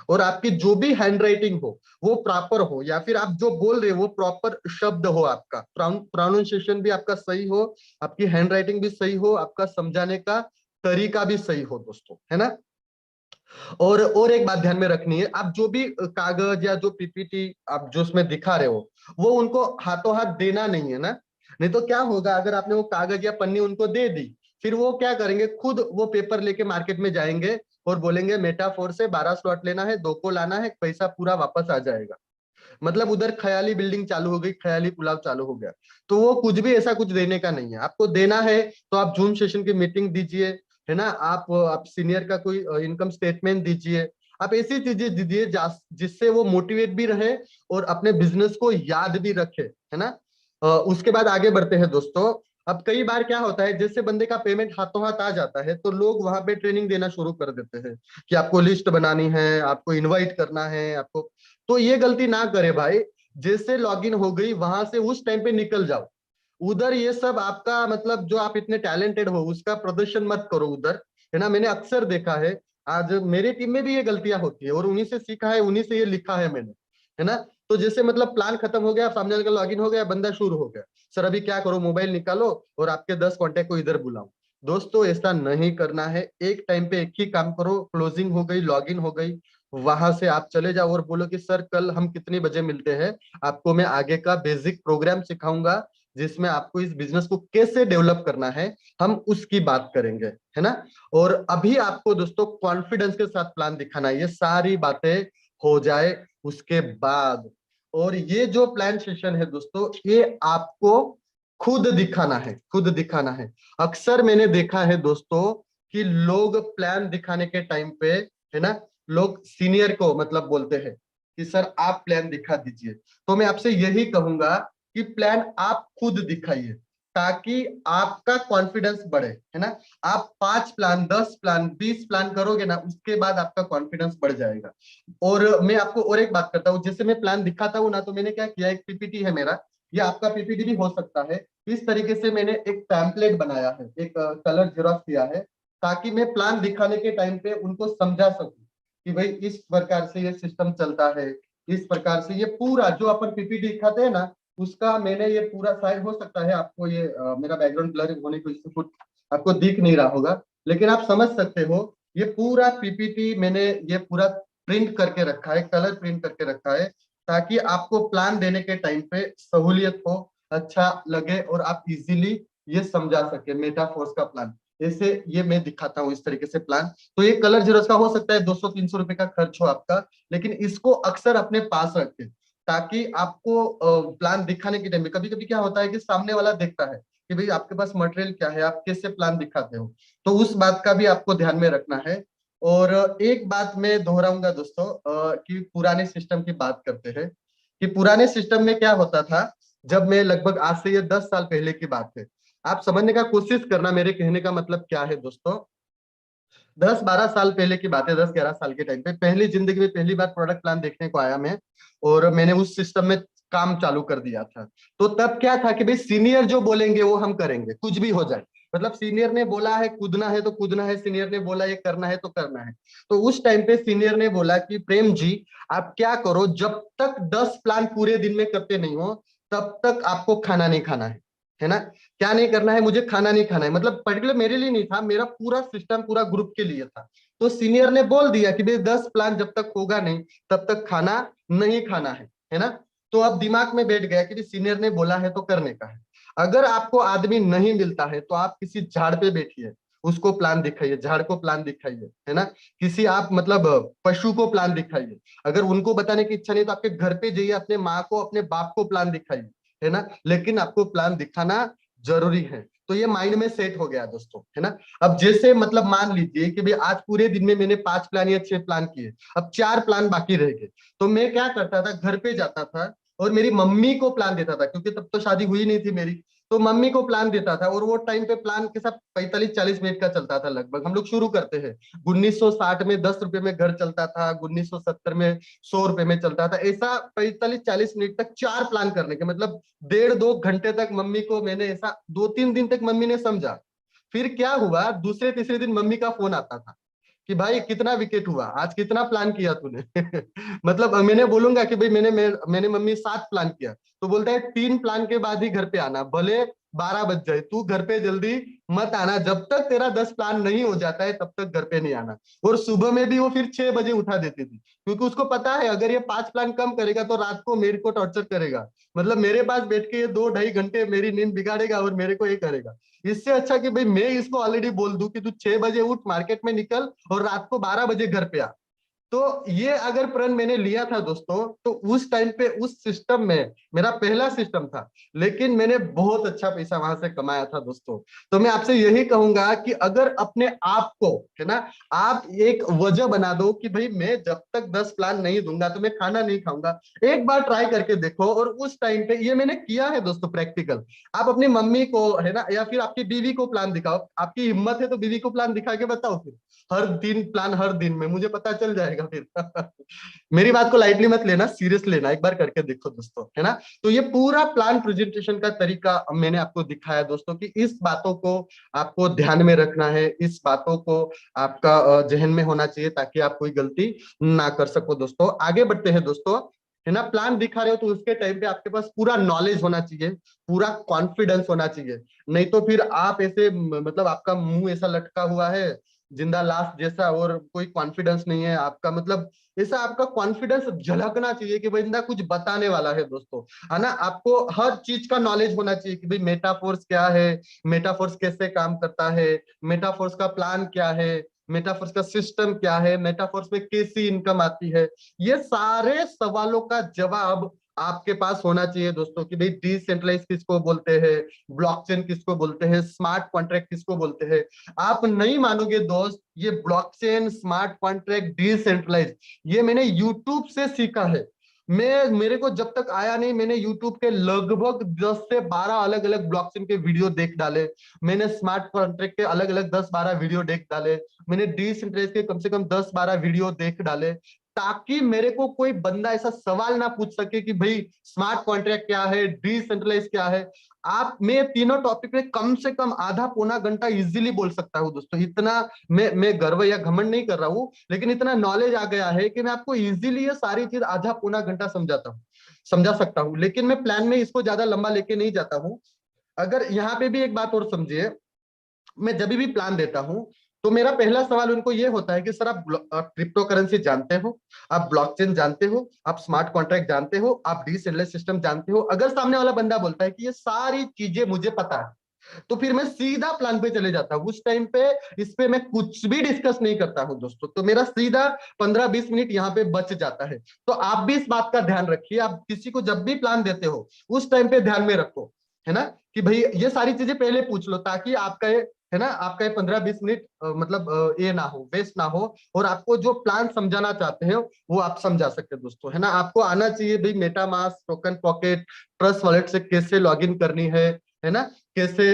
और आपकी जो भी हैंड राइटिंग हो वो प्रॉपर हो, या फिर आप जो बोल रहे हो वो प्रॉपर शब्द हो, आपका प्रोनाउंसिएशन भी आपका सही हो, आपकी हैंड राइटिंग भी सही हो, आपका समझाने का तरीका भी सही हो दोस्तों, है ना। और एक बात ध्यान में रखनी है, आप जो भी कागज या जो पीपीटी आप जो उसमें दिखा रहे हो, वो उनको हाथों हाथ देना नहीं है ना। नहीं तो क्या होगा, अगर आपने वो कागज या पन्नी उनको दे दी, फिर वो क्या करेंगे, खुद वो पेपर लेके मार्केट में जाएंगे और बोलेंगे मेटाफोर से 12 स्लॉट लेना है, 2 को लाना है, पैसा पूरा वापस आ जाएगा। मतलब उधर ख्याली बिल्डिंग चालू हो गई, ख्याली पुलाव चालू हो गया। तो वो कुछ भी ऐसा कुछ देने का नहीं है। आपको देना है तो आप जूम सेशन की मीटिंग दीजिए, है ना, आप सीनियर का कोई इनकम स्टेटमेंट दीजिए। आप ऐसी चीजें दीजिए जिससे वो मोटिवेट भी रहे और अपने बिजनेस को याद भी रखे, है ना। उसके बाद आगे बढ़ते हैं दोस्तों। अब कई बार क्या होता है, जैसे बंदे का पेमेंट हाथों हाथ आ जाता है तो लोग वहां पे ट्रेनिंग देना शुरू कर देते हैं कि आपको लिस्ट बनानी है, आपको इनवाइट करना है, आपको। तो ये गलती ना करे भाई। जैसे लॉगिन हो गई वहां से उस टाइम पे निकल जाओ। उधर ये सब आपका मतलब जो आप इतने टैलेंटेड हो उसका प्रदर्शन मत करो उधर, है ना। मैंने अक्सर देखा है, आज मेरी टीम में भी ये गलतियां होती है और उन्हीं से सीखा है, उन्हीं से ये लिखा है मैंने, है ना। तो जैसे मतलब प्लान खत्म हो गया, सामने वाले का लॉगिन हो गया, बंदा शुरू हो गया, सर अभी क्या करो, मोबाइल निकालो और आपके 10 कॉन्टेक्ट को इधर बुलाओ। दोस्तों ऐसा नहीं करना है। एक टाइम पे एक ही काम करो, क्लोजिंग हो गई, लॉगिन हो गई, वहां से आप चले जाओ और बोलो कि सर कल हम कितने बजे मिलते हैं, आपको मैं आगे का बेसिक प्रोग्राम सिखाऊंगा जिसमें आपको इस बिजनेस को कैसे डेवलप करना है, हम उसकी बात करेंगे, है ना। और अभी आपको दोस्तों कॉन्फिडेंस के साथ प्लान दिखाना है, ये सारी बातें हो जाए उसके बाद। और ये जो प्लान सेशन है दोस्तों, ये आपको खुद दिखाना है, खुद दिखाना है। अक्सर मैंने देखा है दोस्तों कि लोग प्लान दिखाने के टाइम पे, है ना, लोग सीनियर को मतलब बोलते हैं कि सर आप प्लान दिखा दीजिए। तो मैं आपसे यही कहूंगा कि प्लान आप खुद दिखाइए, ताकि आपका कॉन्फिडेंस बढ़े, है ना। आप 5 प्लान, 10 प्लान, 20 प्लान करोगे ना, उसके बाद आपका कॉन्फिडेंस बढ़ जाएगा। और मैं आपको और एक बात करता हूँ, जैसे मैं प्लान दिखाता हूँ ना, तो मैंने क्या किया, एक पीपीटी है मेरा, या आपका पीपीटी भी हो सकता है। इस तरीके से मैंने एक पैम्पलेट बनाया है, एक कलर जेरॉक्स किया है, ताकि मैं प्लान दिखाने के टाइम पे उनको समझा सकूं कि भाई इस प्रकार से ये सिस्टम चलता है, इस प्रकार से ये पूरा जो अपन पीपीटी दिखाते हैं ना, उसका मैंने ये पूरा, शायद हो सकता है आपको ये मेरा बैकग्राउंड ब्लर होने की वजह से कुछ आपको दिख नहीं रहा होगा, लेकिन आप समझ सकते हो ये पूरा पीपीटी मैंने ये पूरा प्रिंट करके रखा है, कलर प्रिंट करके रखा है, ताकि आपको प्लान देने के टाइम पे सहूलियत हो, अच्छा लगे और आप इजीली ये समझा सके मेटाफोर्स का प्लान। ऐसे ये मैं दिखाता हूँ इस तरीके से प्लान। तो ये कलर जेरोक्स का हो सकता है 200-300 रुपए का खर्च हो आपका, लेकिन इसको अक्सर अपने पास रखें, ताकि आपको प्लान दिखाने के टाइम में, कभी कभी क्या होता है कि सामने वाला देखता है कि भाई आपके पास मटेरियल क्या है, आप कैसे प्लान दिखाते हो, तो उस बात का भी आपको ध्यान में रखना है। और एक बात मैं दोहराऊंगा दोस्तों, कि पुराने सिस्टम की बात करते हैं, कि पुराने सिस्टम में क्या होता था, जब मैं लगभग आज से ये 10 साल पहले की बात है, आप समझने का कोशिश करना मेरे कहने का मतलब क्या है दोस्तों। 10-12 साल पहले की बात है, 10-11 साल के टाइम पे पहली जिंदगी में पहली बार प्रोडक्ट प्लान देखने को आया मैं, और मैंने उस सिस्टम में काम चालू कर दिया था। तो तब क्या था कि भाई सीनियर जो बोलेंगे वो हम करेंगे, कुछ भी हो जाए, मतलब सीनियर ने बोला है कूदना है तो कूदना है, सीनियर ने बोला ये करना है तो करना है। तो उस टाइम पे सीनियर ने बोला कि प्रेम जी आप क्या करो, जब तक 10 प्लान पूरे दिन में करते नहीं हो तब तक आपको खाना नहीं खाना है ना। क्या नहीं करना है, मुझे खाना नहीं खाना है, मतलब पर्टिकुलर मेरे लिए नहीं था, मेरा पूरा सिस्टम पूरा ग्रुप के लिए था। तो सीनियर ने बोल दिया कि भाई 10 प्लान जब तक होगा नहीं तब तक खाना नहीं खाना है ना। तो अब दिमाग में बैठ गया कि सीनियर ने बोला है तो करने का है। अगर आपको आदमी नहीं मिलता है तो आप किसी झाड़ पे बैठिए, उसको प्लान दिखाइए, झाड़ को प्लान दिखाइए, है ना। किसी आप मतलब पशु को प्लान दिखाइए। अगर उनको बताने की इच्छा नहीं तो आपके घर पे जाइए, अपने माँ को अपने बाप को प्लान दिखाइए, है ना। लेकिन आपको प्लान दिखाना जरूरी है। तो ये माइंड में सेट हो गया दोस्तों, है ना। अब जैसे मतलब मान लीजिए कि भाई आज पूरे दिन में मैंने 5 प्लान या 6 प्लान किए, अब 4 प्लान बाकी रह गए, तो मैं क्या करता था, घर पे जाता था और मेरी मम्मी को प्लान देता था, क्योंकि तब तो शादी हुई नहीं थी मेरी। तो मम्मी को प्लान देता था, और वो टाइम पे प्लान के साथ 45-40 मिनट का चलता था लगभग। हम लोग शुरू करते हैं 1960 में 10 रुपए में घर चलता था, 1970 में 100 रुपए में चलता था, ऐसा 45-40 मिनट तक 4 प्लान करने के मतलब 1.5-2 घंटे तक मम्मी को मैंने ऐसा 2-3 दिन तक मम्मी ने समझा। फिर क्या हुआ, दूसरे तीसरे दिन मम्मी का फोन आता था कि भाई कितना विकेट हुआ, आज कितना प्लान किया तूने। मतलब मैंने बोलूंगा कि भाई मैंने मम्मी 7 प्लान किया, तो बोलता है 3 प्लान के बाद ही घर पे आना, भले 12 बज जाए, तू घर पे जल्दी मत आना, जब तक तेरा 10 प्लान नहीं हो जाता है तब तक घर पे नहीं आना। और सुबह में भी वो फिर 6 बजे उठा देती थी, क्योंकि उसको पता है अगर ये 5 प्लान कम करेगा तो रात को मेरे को टॉर्चर करेगा, मतलब मेरे पास बैठ के ये 2-2.5 घंटे मेरी नींद बिगाड़ेगा और मेरे को ये करेगा। इससे अच्छा कि भाई मैं इसको ऑलरेडी बोल दूं कि तू 6 बजे उठ, मार्केट में निकल और रात को 12 बजे घर पे आ। तो ये अगर प्रण मैंने लिया था दोस्तों, तो उस टाइम पे उस सिस्टम में मेरा पहला सिस्टम था, लेकिन मैंने बहुत अच्छा पैसा वहां से कमाया था दोस्तों। तो मैं आपसे यही कहूंगा कि अगर अपने आप को, है ना, आप एक वजह बना दो कि भाई मैं जब तक 10 प्लान नहीं दूंगा तो मैं खाना नहीं खाऊंगा, एक बार ट्राई करके देखो। और उस टाइम पे ये मैंने किया है दोस्तों प्रैक्टिकल। आप अपनी मम्मी को, है ना, या फिर आपकी बीवी को प्लान दिखाओ, आपकी हिम्मत है तो बीवी को प्लान दिखा के बताओ फिर, हर दिन प्लान, हर दिन में मुझे पता चल जाएगा फिर। मेरी बात को लाइटली मत लेना, सीरियस लेना, एक बार करके देखो दोस्तों, है ना। तो ये पूरा प्लान प्रेजेंटेशन का तरीका मैंने आपको दिखाया दोस्तों, कि इस बातों को आपको ध्यान में रखना है, इस बातों को आपका जहन में होना चाहिए, ताकि आप कोई गलती ना कर सको दोस्तों। आगे बढ़ते हैं दोस्तों, है ना। प्लान दिखा रहे हो तो उसके टाइम पे आपके पास पूरा नॉलेज होना चाहिए, पूरा कॉन्फिडेंस होना चाहिए। नहीं तो फिर आप ऐसे मतलब आपका मुंह ऐसा लटका हुआ है जिंदा लाश जैसा, और कोई कॉन्फिडेंस नहीं है आपका, मतलब ऐसा आपका कॉन्फिडेंस झलकना चाहिए कि बंदा कुछ बताने वाला है दोस्तों, है ना। आपको हर चीज का नॉलेज होना चाहिए कि भाई मेटाफोर्स क्या है, मेटाफोर्स कैसे काम करता है, मेटाफोर्स का प्लान क्या है, मेटाफोर्स का सिस्टम क्या है, मेटाफोर्स में कैसी इनकम आती है। ये सारे सवालों का जवाब आपके पास होना चाहिए दोस्तों, कि भाई डिसेंट्रलाइज किसको बोलते हैं, ब्लॉकचेन किसको बोलते हैं, स्मार्ट कॉन्ट्रैक्ट किसको बोलते हैं। आप नहीं मानोगे दोस्त, ये ब्लॉकचेन, स्मार्ट कॉन्ट्रैक्ट, डिसेंट्रलाइज, ये मैंने यूट्यूब से सीखा है। मेरे को जब तक आया नहीं, मैंने यूट्यूब के लगभग 10 से 12 अलग अलग ब्लॉकचेन के वीडियो देख डाले, मैंने स्मार्ट कॉन्ट्रैक्ट के अलग अलग 10-12 वीडियो देख डाले, मैंने डिसेंट्रलाइज के कम से कम 10-12 वीडियो देख डाले, ताकि मेरे को कोई बंदा ऐसा सवाल ना पूछ सके कि भाई स्मार्ट कॉन्ट्रैक्ट क्या है, डिसेंट्रलाइज क्या है। आप, मैं तीनों टॉपिक में कम से कम आधा पौना घंटा इजीली बोल सकता हूँ दोस्तों। इतना मैं गर्व या घमंड नहीं कर रहा हूँ, लेकिन इतना नॉलेज आ गया है कि मैं आपको इजीली ये सारी चीज आधा पौना घंटा समझाता हूँ। समझा सकता हूँ, लेकिन मैं प्लान में इसको ज्यादा लंबा लेके नहीं जाता हूँ। अगर यहाँ पे भी एक बात और समझिए, मैं जब भी प्लान देता हूं तो मेरा पहला सवाल उनको ये होता है कि सर आप क्रिप्टो करेंसी जानते हो, आप ब्लॉकचेन जानते हो, आप स्मार्ट कॉन्ट्रैक्ट जानते हो, आप डिसेंट्रलाइज्ड सिस्टम जानते हो। अगर सामने वाला बंदा बोलता है कि ये सारी चीजें मुझे पता है, तो फिर मैं सीधा प्लान पे चले जाता हूँ। उस टाइम पे इस पे मैं कुछ भी डिस्कस नहीं करता हूँ दोस्तों, तो मेरा सीधा 15-20 मिनट यहाँ पे बच जाता है। तो आप भी इस बात का ध्यान रखिए, आप किसी को जब भी प्लान देते हो उस टाइम पे ध्यान में रखो, है ना, कि भाई ये सारी चीजें पहले पूछ लो, ताकि आपका ये, है ना, आपका ये 15-20 मिनट मतलब ये ना हो, वेस्ट ना हो, और आपको जो प्लान समझाना चाहते हैं वो आप समझा सकते हैं दोस्तों, है ना। आपको आना चाहिए भाई MetaMask, token pocket, trust wallet से कैसे लॉगिन करनी है ना, कैसे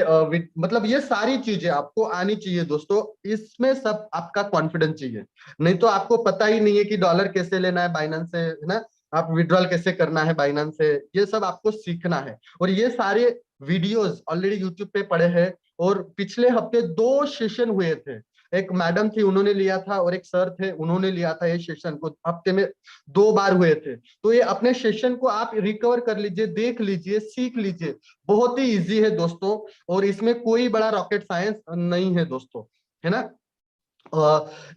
मतलब ये सारी चीजें आपको आनी चाहिए दोस्तों। इसमें सब आपका कॉन्फिडेंस चाहिए, नहीं तो आपको पता ही नहीं है कि डॉलर कैसे लेना है बाइनेंस से, है ना, आप विड्रॉल कैसे करना है बाइनेंस से, ये सब आपको सीखना है। और ये सारे वीडियोस ऑलरेडी यूट्यूब पे पड़े हैं, और पिछले हफ्ते 2 सेशन हुए थे। एक मैडम थी उन्होंने लिया था, और एक सर थे उन्होंने लिया था। ये सेशन को हफ्ते में 2 बार हुए थे। तो ये अपने सेशन को आप रिकवर कर लीजिए, देख लीजिए, सीख लीजिए। बहुत ही इजी है दोस्तों, और इसमें कोई बड़ा रॉकेट साइंस नहीं है दोस्तों, है ना।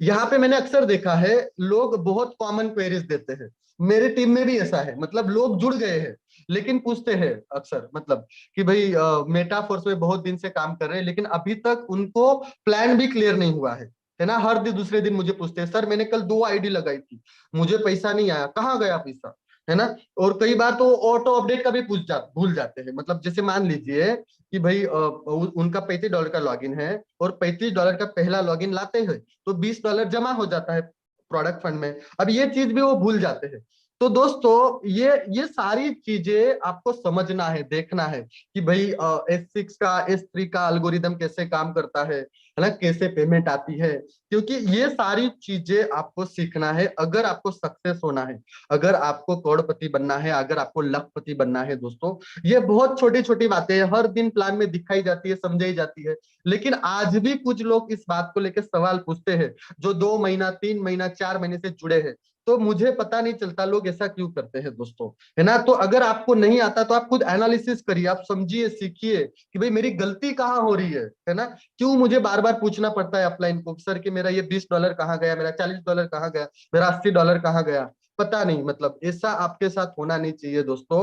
यहाँ पे मैंने अक्सर देखा है लोग बहुत कॉमन क्वेरीज देते हैं। मेरे टीम में भी ऐसा है, मतलब लोग जुड़ गए हैं लेकिन पूछते हैं अक्सर, मतलब कि भाई मेटाफोर्स में बहुत दिन से काम कर रहे हैं लेकिन अभी तक उनको प्लान भी क्लियर नहीं हुआ है ना। हर दिन दूसरे दिन मुझे पूछते हैं, सर मैंने कल 2 आईडी लगाई थी, मुझे पैसा नहीं आया, कहाँ गया पैसा, है ना। और कई बार तो ऑटो अपडेट का भी भूल जाते हैं। मतलब जैसे मान लीजिए कि भाई उनका $35 का लॉगिन है, और $35 का पहला लॉगिन लाते हैं तो $20 जमा हो जाता है प्रोडक्ट फंड में। अब ये चीज भी वो भूल जाते हैं। तो दोस्तों ये सारी चीजें आपको समझना है, देखना है कि भाई S6 का S3 का एल्गोरिदम कैसे काम करता है ना, कैसे पेमेंट आती है, क्योंकि ये सारी चीजें आपको सीखना है अगर आपको सक्सेस होना है, अगर आपको करोड़पति बनना है, अगर आपको लखपति बनना है दोस्तों। ये बहुत छोटी छोटी बातें हैं, हर दिन प्लान में दिखाई जाती है, समझाई जाती है, लेकिन आज भी कुछ लोग इस बात को लेकर सवाल पूछते हैं जो 2 महीना 3 महीना 4 महीने से जुड़े हैं। तो मुझे पता नहीं चलता लोग ऐसा क्यों करते हैं दोस्तों, है ना। तो अगर आपको नहीं आता तो आप खुद एनालिसिस करिए, आप समझिए, सीखिए कि भाई मेरी गलती कहाँ हो रही है ना। क्यों मुझे बार बार पूछना पड़ता है अपलाइन को, सर कि मेरा ये $20 कहाँ गया, मेरा $40 कहाँ गया, मेरा $80 कहाँ गया, पता नहीं। मतलब ऐसा आपके साथ होना नहीं चाहिए दोस्तों।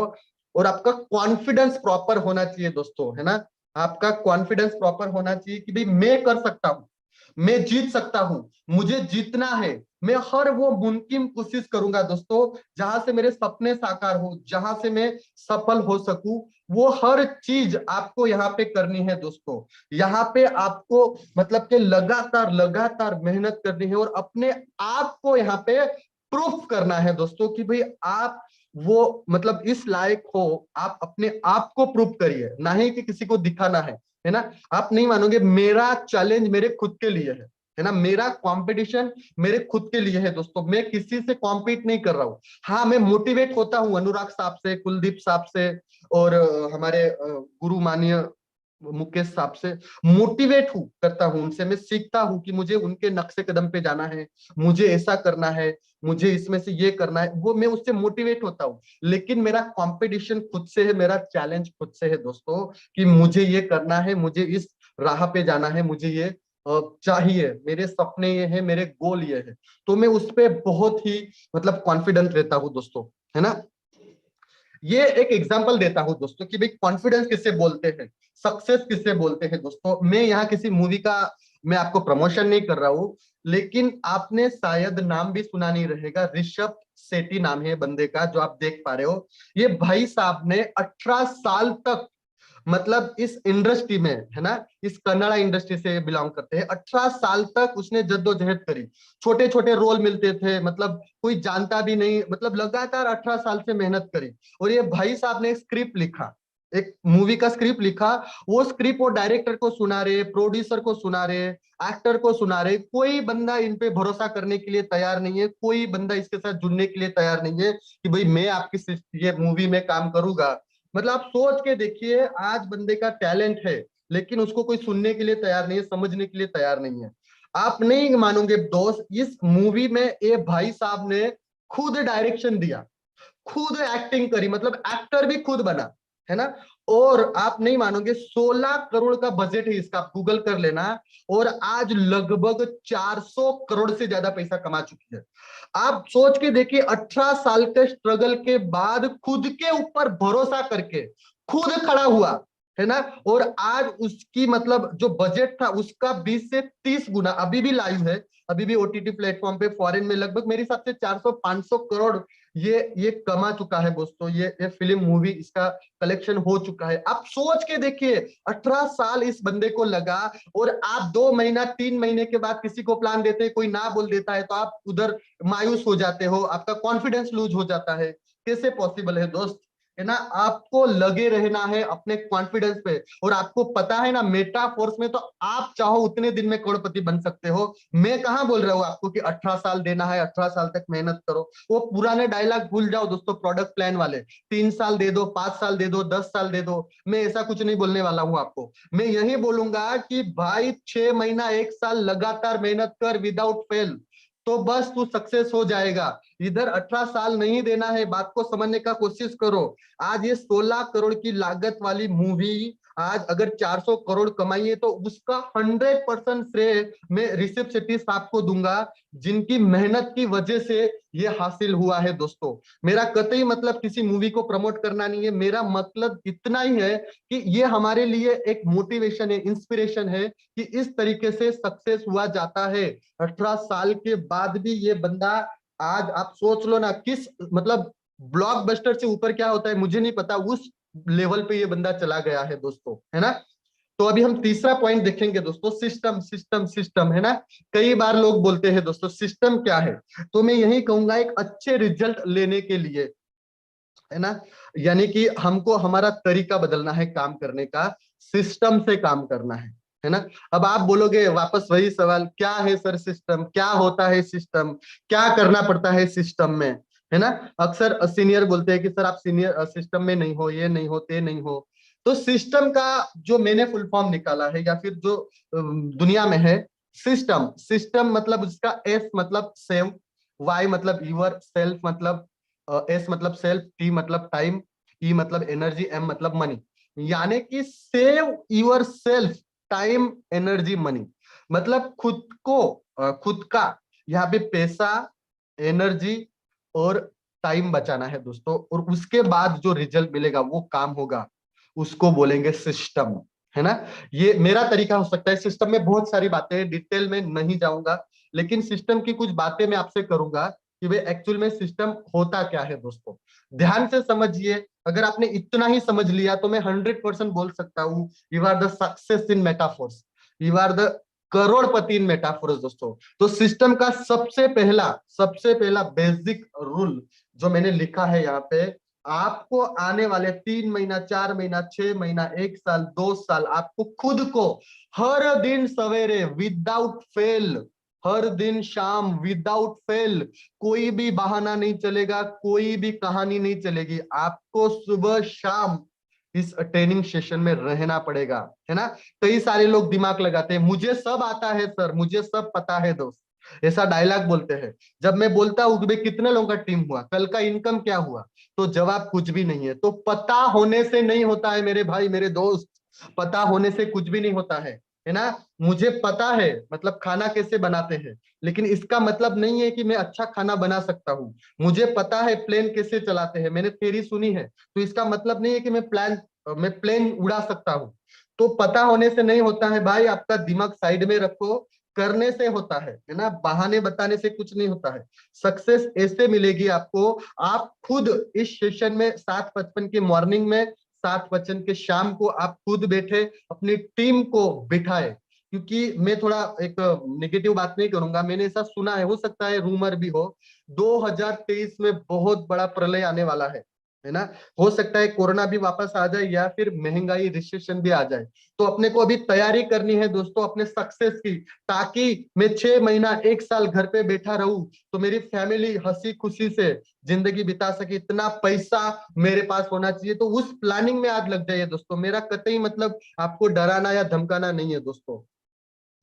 और आपका कॉन्फिडेंस प्रॉपर होना चाहिए दोस्तों, है ना। आपका कॉन्फिडेंस प्रॉपर होना चाहिए कि भाई मैं कर सकता हूँ, मैं जीत सकता हूं, मुझे जीतना है। मैं हर वो मुमकिन कोशिश करूंगा दोस्तों जहां से मेरे सपने साकार हो, जहां से मैं सफल हो सकूं। वो हर चीज आपको यहाँ पे करनी है दोस्तों। यहाँ पे आपको मतलब कि लगातार लगातार मेहनत करनी है, और अपने आप को यहाँ पे प्रूफ करना है दोस्तों कि भाई आप वो मतलब इस लायक हो। आप अपने आप को प्रूफ करिए, ना ही कि किसी को दिखाना है ना। आप नहीं मानोगे, मेरा चैलेंज मेरे खुद के लिए है ना। मेरा कंपटीशन मेरे खुद के लिए है दोस्तों। मैं किसी से कॉम्पीट नहीं कर रहा हूँ। हाँ, मैं मोटिवेट होता हूँ अनुराग साहब से, कुलदीप साहब से, और हमारे गुरु माननीय मुकेश साहब से मोटिवेट हूँ, करता हूँ उनसे। मैं सीखता हूँ कि मुझे उनके नक्शे कदम पे जाना है, मुझे ऐसा करना है, मुझे इसमें से ये करना है, वो मैं उससे मोटिवेट होता हूँ। लेकिन मेरा कंपटीशन खुद से है, मेरा चैलेंज खुद से है दोस्तों, कि मुझे ये करना है, मुझे इस राह पे जाना है, मुझे ये चाहिए, मेरे सपने ये है, मेरे गोल ये है। तो मैं उस पे बहुत ही मतलब कॉन्फिडेंट रहता हूँ दोस्तों, है ना। ये एक एग्जांपल देता हूं दोस्तों कि भाई कॉन्फिडेंस किससे बोलते हैं, सक्सेस किससे बोलते हैं दोस्तों। मैं यहाँ किसी मूवी का मैं आपको प्रमोशन नहीं कर रहा हूं, लेकिन आपने शायद नाम भी सुना नहीं रहेगा, ऋषभ सेठी नाम है बंदे का, जो आप देख पा रहे हो। ये भाई साहब ने 18 साल तक मतलब इस इंडस्ट्री में, है ना, इस कन्नड़ा इंडस्ट्री से बिलोंग करते हैं। 18 साल तक उसने जद्दोजहद करी, छोटे छोटे रोल मिलते थे, मतलब कोई जानता भी नहीं, मतलब लगातार 18 साल से मेहनत करी। और ये भाई साहब ने एक स्क्रिप्ट लिखा, एक मूवी का स्क्रिप्ट लिखा। वो स्क्रिप्ट वो डायरेक्टर को सुना रहे, प्रोड्यूसर को सुना रहे, एक्टर को सुना रहे। कोई बंदा इन पे भरोसा करने के लिए तैयार नहीं है, कोई बंदा इसके साथ जुड़ने के लिए तैयार नहीं है कि भाई मैं आपकी ये मूवी में काम करूंगा। मतलब आप सोच के देखिए, आज बंदे का टैलेंट है लेकिन उसको कोई सुनने के लिए तैयार नहीं है, समझने के लिए तैयार नहीं है। आप नहीं मानोगे दोस्त, इस मूवी में ये भाई साहब ने खुद डायरेक्शन दिया, खुद एक्टिंग करी, मतलब एक्टर भी खुद बना, है ना। और आप नहीं मानोगे, 16 करोड़ का बजट है इसका, आप गूगल कर लेना। और आज लगभग 400 करोड़ से ज्यादा पैसा कमा चुकी है। आप सोच के देखिए, 18 साल के स्ट्रगल के बाद खुद के ऊपर भरोसा करके खुद खड़ा हुआ, है ना। और आज उसकी मतलब जो बजट था उसका 20 से 30 गुना अभी भी लाइव है, अभी भी ओटीटी प्लेटफॉर्म पे फॉरेन में लगभग मेरे हिसाब से 400-500 करोड़ ये कमा चुका है दोस्तों। ये फिल्म मूवी इसका कलेक्शन हो चुका है। आप सोच के देखिए, 18 साल इस बंदे को लगा, और आप 2 महीना 3 महीने के बाद किसी को प्लान देते हैं, कोई ना बोल देता है तो आप उधर मायूस हो जाते हो, आपका कॉन्फिडेंस लूज हो जाता है। कैसे पॉसिबल है दोस्त, है ना। आपको लगे रहना है अपने कॉन्फिडेंस पे। और आपको पता है ना, मेटाफोर्स में तो आप चाहो उतने दिन में करोड़पति बन सकते हो। मैं कहां बोल रहा हूं आपको कि 18 साल देना है, 18 साल तक मेहनत करो। वो पुराने डायलॉग भूल जाओ दोस्तों, प्रोडक्ट प्लान वाले। 3 साल दे दो, 5 साल दे दो, 10 साल दे दो। मैं ऐसा कुछ नहीं बोलने वाला हूं आपको। मैं यही बोलूंगा कि भाई 6 महीना 1 साल लगातार मेहनत कर विदाउट फेल, तो बस तू सक्सेस हो जाएगा। इधर 18 साल नहीं देना है, बात को समझने का कोशिश करो। आज ये 16 करोड़ की लागत वाली मूवी आज अगर 400 करोड़ कमाई है, तो उसका 100% श्रेय मैं ऋषभ शेट्टी साहब को दूंगा, जिनकी मेहनत की वजह से ये हासिल हुआ है दोस्तों। मेरा कतई मतलब किसी मूवी को प्रमोट करना नहीं है, मेरा मतलब इतना ही है कि ये हमारे लिए एक मोटिवेशन है, इंस्पिरेशन है कि इस तरीके से सक्सेस हुआ जाता है। 18 साल के बाद भी ये बंदा, आज आप सोच लो ना, किस मतलब ब्लॉकबस्टर से ऊपर क्या होता है मुझे नहीं पता, उस लेवल पे ये बंदा चला गया है दोस्तों, है ना। तो अभी हम तीसरा पॉइंट देखेंगे दोस्तों, सिस्टम सिस्टम सिस्टम, है ना। कई बार लोग बोलते हैं दोस्तों सिस्टम क्या है, तो मैं यही कहूंगा एक अच्छे रिजल्ट लेने के लिए, है ना, यानी कि हमको हमारा तरीका बदलना है काम करने का, सिस्टम से काम करना है ना। अब आप बोलोगे वापस वही सवाल, क्या है सर सिस्टम, क्या होता है सिस्टम, क्या करना पड़ता है सिस्टम में, है ना। अक्सर सीनियर बोलते हैं कि सर आप सीनियर सिस्टम में नहीं हो, ये नहीं हो, ते नहीं हो। तो सिस्टम का जो मैंने फुल फॉर्म निकाला है, या फिर जो दुनिया में है, सिस्टम सिस्टम मतलब उसका एस मतलब सेव, वाई मतलब यूर, सेल्फ मतलब एस मतलब सेल्फ, टी मतलब टाइम, ई मतलब एनर्जी, एम मतलब मनी। यानी कि save your self, time, energy, money. मतलब खुद को खुद का यहाँ पे पैसा, एनर्जी और टाइम बचाना है दोस्तों। और उसके बाद जो रिजल्ट मिलेगा, वो काम होगा, उसको बोलेंगे सिस्टम, है ना। ये मेरा तरीका हो सकता है। सिस्टम में बहुत सारी बातें हैं, डिटेल में नहीं जाऊंगा, लेकिन सिस्टम की कुछ बातें मैं आपसे करूंगा कि वे एक्चुअल में सिस्टम होता क्या है दोस्तों। ध्यान से समझिए, अगर आपने इतना ही समझ लिया तो मैं 100% बोल सकता हूँ, you are the success in Metaforce, you are the करोड़पति इन मेटाफोर्स दोस्तों। तो सिस्टम का सबसे पहला बेसिक रूल जो मैंने लिखा है यहाँ पे, आपको आने वाले 3 महीना, 4 महीना, 6 महीना, 1 साल, 2 साल, आपको खुद को हर दिन सवेरे विदाउट फेल, हर दिन शाम विदाउट फेल, कोई भी बहाना नहीं चलेगा, कोई भी कहानी नहीं चलेगी, आपको सुबह शाम इस ट्रेनिंग सेशन में रहना पड़ेगा, है ना। कई सारे लोग दिमाग लगाते हैं, मुझे सब आता है सर, मुझे सब पता है दोस्त, ऐसा डायलॉग बोलते हैं। जब मैं बोलता हूं कि भाई कितने लोगों का टीम हुआ, कल का इनकम क्या हुआ, तो जवाब कुछ भी नहीं है। तो पता होने से नहीं होता है मेरे भाई मेरे दोस्त, पता होने से कुछ भी नहीं होता है ना। मुझे पता है मतलब खाना कैसे बनाते हैं, लेकिन इसका मतलब नहीं है कि मैं अच्छा खाना बना सकता हूँ। मुझे पता है प्लेन कैसे चलाते हैं, मैंने थ्योरी सुनी है, तो इसका मतलब नहीं है कि मैं प्लेन उड़ा सकता हूँ। तो पता होने से नहीं होता है भाई, आपका दिमाग साइड में रखो, करने से होता है ना, बहाने बताने से कुछ नहीं होता है। सक्सेस ऐसे मिलेगी आपको, आप खुद इस सेशन में 7:55 की मॉर्निंग में, 7:55 के शाम को आप खुद बैठे अपनी टीम को बिठाए। क्योंकि मैं थोड़ा एक नेगेटिव बात नहीं करूंगा, मैंने ऐसा सुना है, हो सकता है रूमर भी हो, 2023 में बहुत बड़ा प्रलय आने वाला है ना। हो सकता है कोरोना भी वापस आ जाए, या फिर महंगाई रिसेशन भी आ जाए। तो अपने को अभी तैयारी करनी है दोस्तों अपने सक्सेस की, ताकि मैं 6 महीना 1 साल घर पे बैठा रहूं, तो मेरी फैमिली हंसी खुशी से जिंदगी बिता सके, इतना पैसा मेरे पास होना चाहिए। तो उस प्लानिंग में आज लग जाइए दोस्तों, मेरा कतई मतलब आपको डराना या धमकाना नहीं है दोस्तों,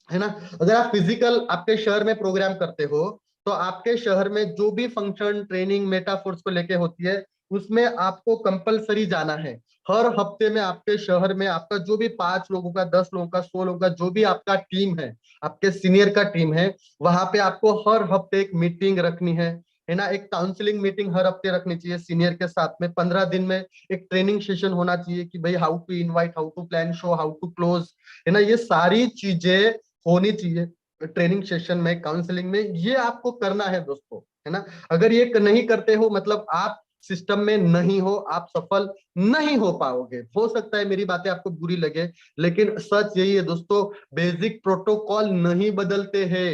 है ना। अगर आप फिजिकल आपके शहर में प्रोग्राम करते हो, तो आपके शहर में जो भी फंक्शन, ट्रेनिंग मेटाफोर्स को लेके होती है, उसमें आपको कंपलसरी जाना है। हर हफ्ते में आपके शहर में आपका जो भी 5 लोगों का, 10 लोगों का, 100 लोगों का जो भी आपका टीम है, आपके सीनियर का टीम है, वहां पे आपको हर हफ्ते एक मीटिंग रखनी है ना। एक काउंसलिंग मीटिंग हर हफ्ते रखनी चाहिए सीनियर के साथ में। 15 दिन में एक ट्रेनिंग सेशन होना चाहिए कि भाई how to invite, how to plan show, how to close, है ना। ये सारी चीजें होनी चाहिए ट्रेनिंग सेशन में, काउंसलिंग में। ये आपको करना है दोस्तों, है ना। अगर ये नहीं करते हो मतलब आप सिस्टम में नहीं हो, आप सफल नहीं हो पाओगे। हो सकता है मेरी बातें आपको बुरी लगे, लेकिन सच यही है दोस्तों, बेसिक प्रोटोकॉल नहीं बदलते हैं,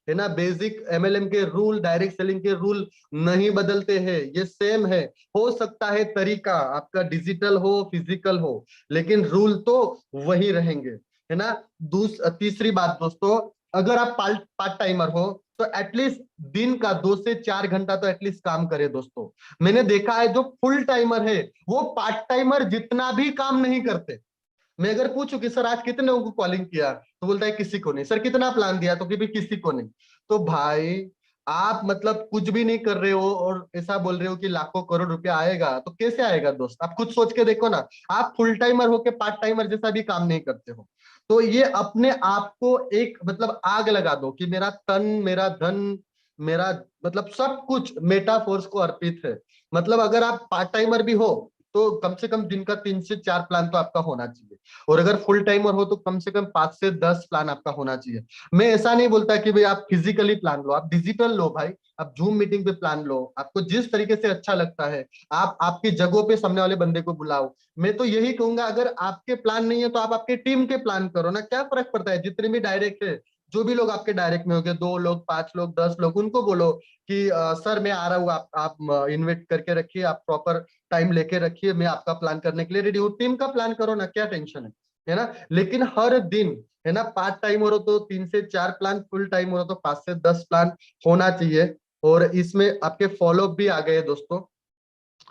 है ना। बेसिक एमएलएम के रूल, डायरेक्ट सेलिंग के रूल नहीं बदलते हैं, ये सेम है। हो सकता है तरीका आपका डिजिटल हो, फिजिकल हो, लेकिन रूल तो वही रहेंगे, है ना। तीसरी बात दोस्तों, अगर आप पार्ट टाइमर हो तो एटलीस्ट दिन का 2 से 4 घंटा तो एटलीस्ट काम करे दोस्तों। मैंने देखा है जो फुल टाइमर है वो पार्ट टाइमर जितना भी काम नहीं करते। मैं अगर पूछूं कि सर आज कितने लोगों को कॉलिंग किया, तो बोलता है किसी को नहीं। सर कितना प्लान दिया, तो कि भी किसी को नहीं। तो भाई आप मतलब कुछ भी नहीं कर रहे हो और ऐसा बोल रहे हो कि लाखों करोड़ रुपया आएगा, तो कैसे आएगा दोस्त? आप खुद सोच के देखो ना। आप फुल टाइमर होके पार्ट टाइमर जैसा भी काम नहीं करते हो। तो ये अपने आप को एक मतलब आग लगा दो कि मेरा तन, मेरा धन, मेरा मतलब सब कुछ मेटाफोर्स को अर्पित है। मतलब अगर आप पार्ट टाइमर भी हो तो कम से कम दिन का 3 से 4 प्लान तो आपका होना चाहिए। और अगर फुल टाइमर हो तो कम से कम 5 से 10 प्लान आपका होना चाहिए। मैं ऐसा नहीं बोलता कि भाई आप फिजिकली प्लान लो, आप डिजिटल लो भाई। आप जूम मीटिंग पे प्लान लो, आपको जिस तरीके से अच्छा लगता है। आप आपकी जगहों पे सामने वाले बंदे को बुलाओ। मैं तो यही कहूंगा, अगर आपके प्लान नहीं है तो आप आपके टीम के प्लान करो ना, क्या फर्क पड़ता है? जितने भी डायरेक्ट है, जो भी लोग आपके डायरेक्ट में हो गए, 2 लोग, 5 लोग, 10 लोग, उनको बोलो कि सर मैं आ रहा हूँ, आप इन्वाइट करके रखिए, आप प्रॉपर टाइम लेके रखिए, मैं आपका प्लान करने के लिए रेडी हूँ। टीम का प्लान करो ना, क्या टेंशन है ना। लेकिन हर दिन, है ना, पार्ट टाइम हो तो 3 से 4 प्लान, फुल टाइम हो तो 5 से 10 प्लान होना चाहिए। और इसमें आपके फॉलो भी आ गए दोस्तों,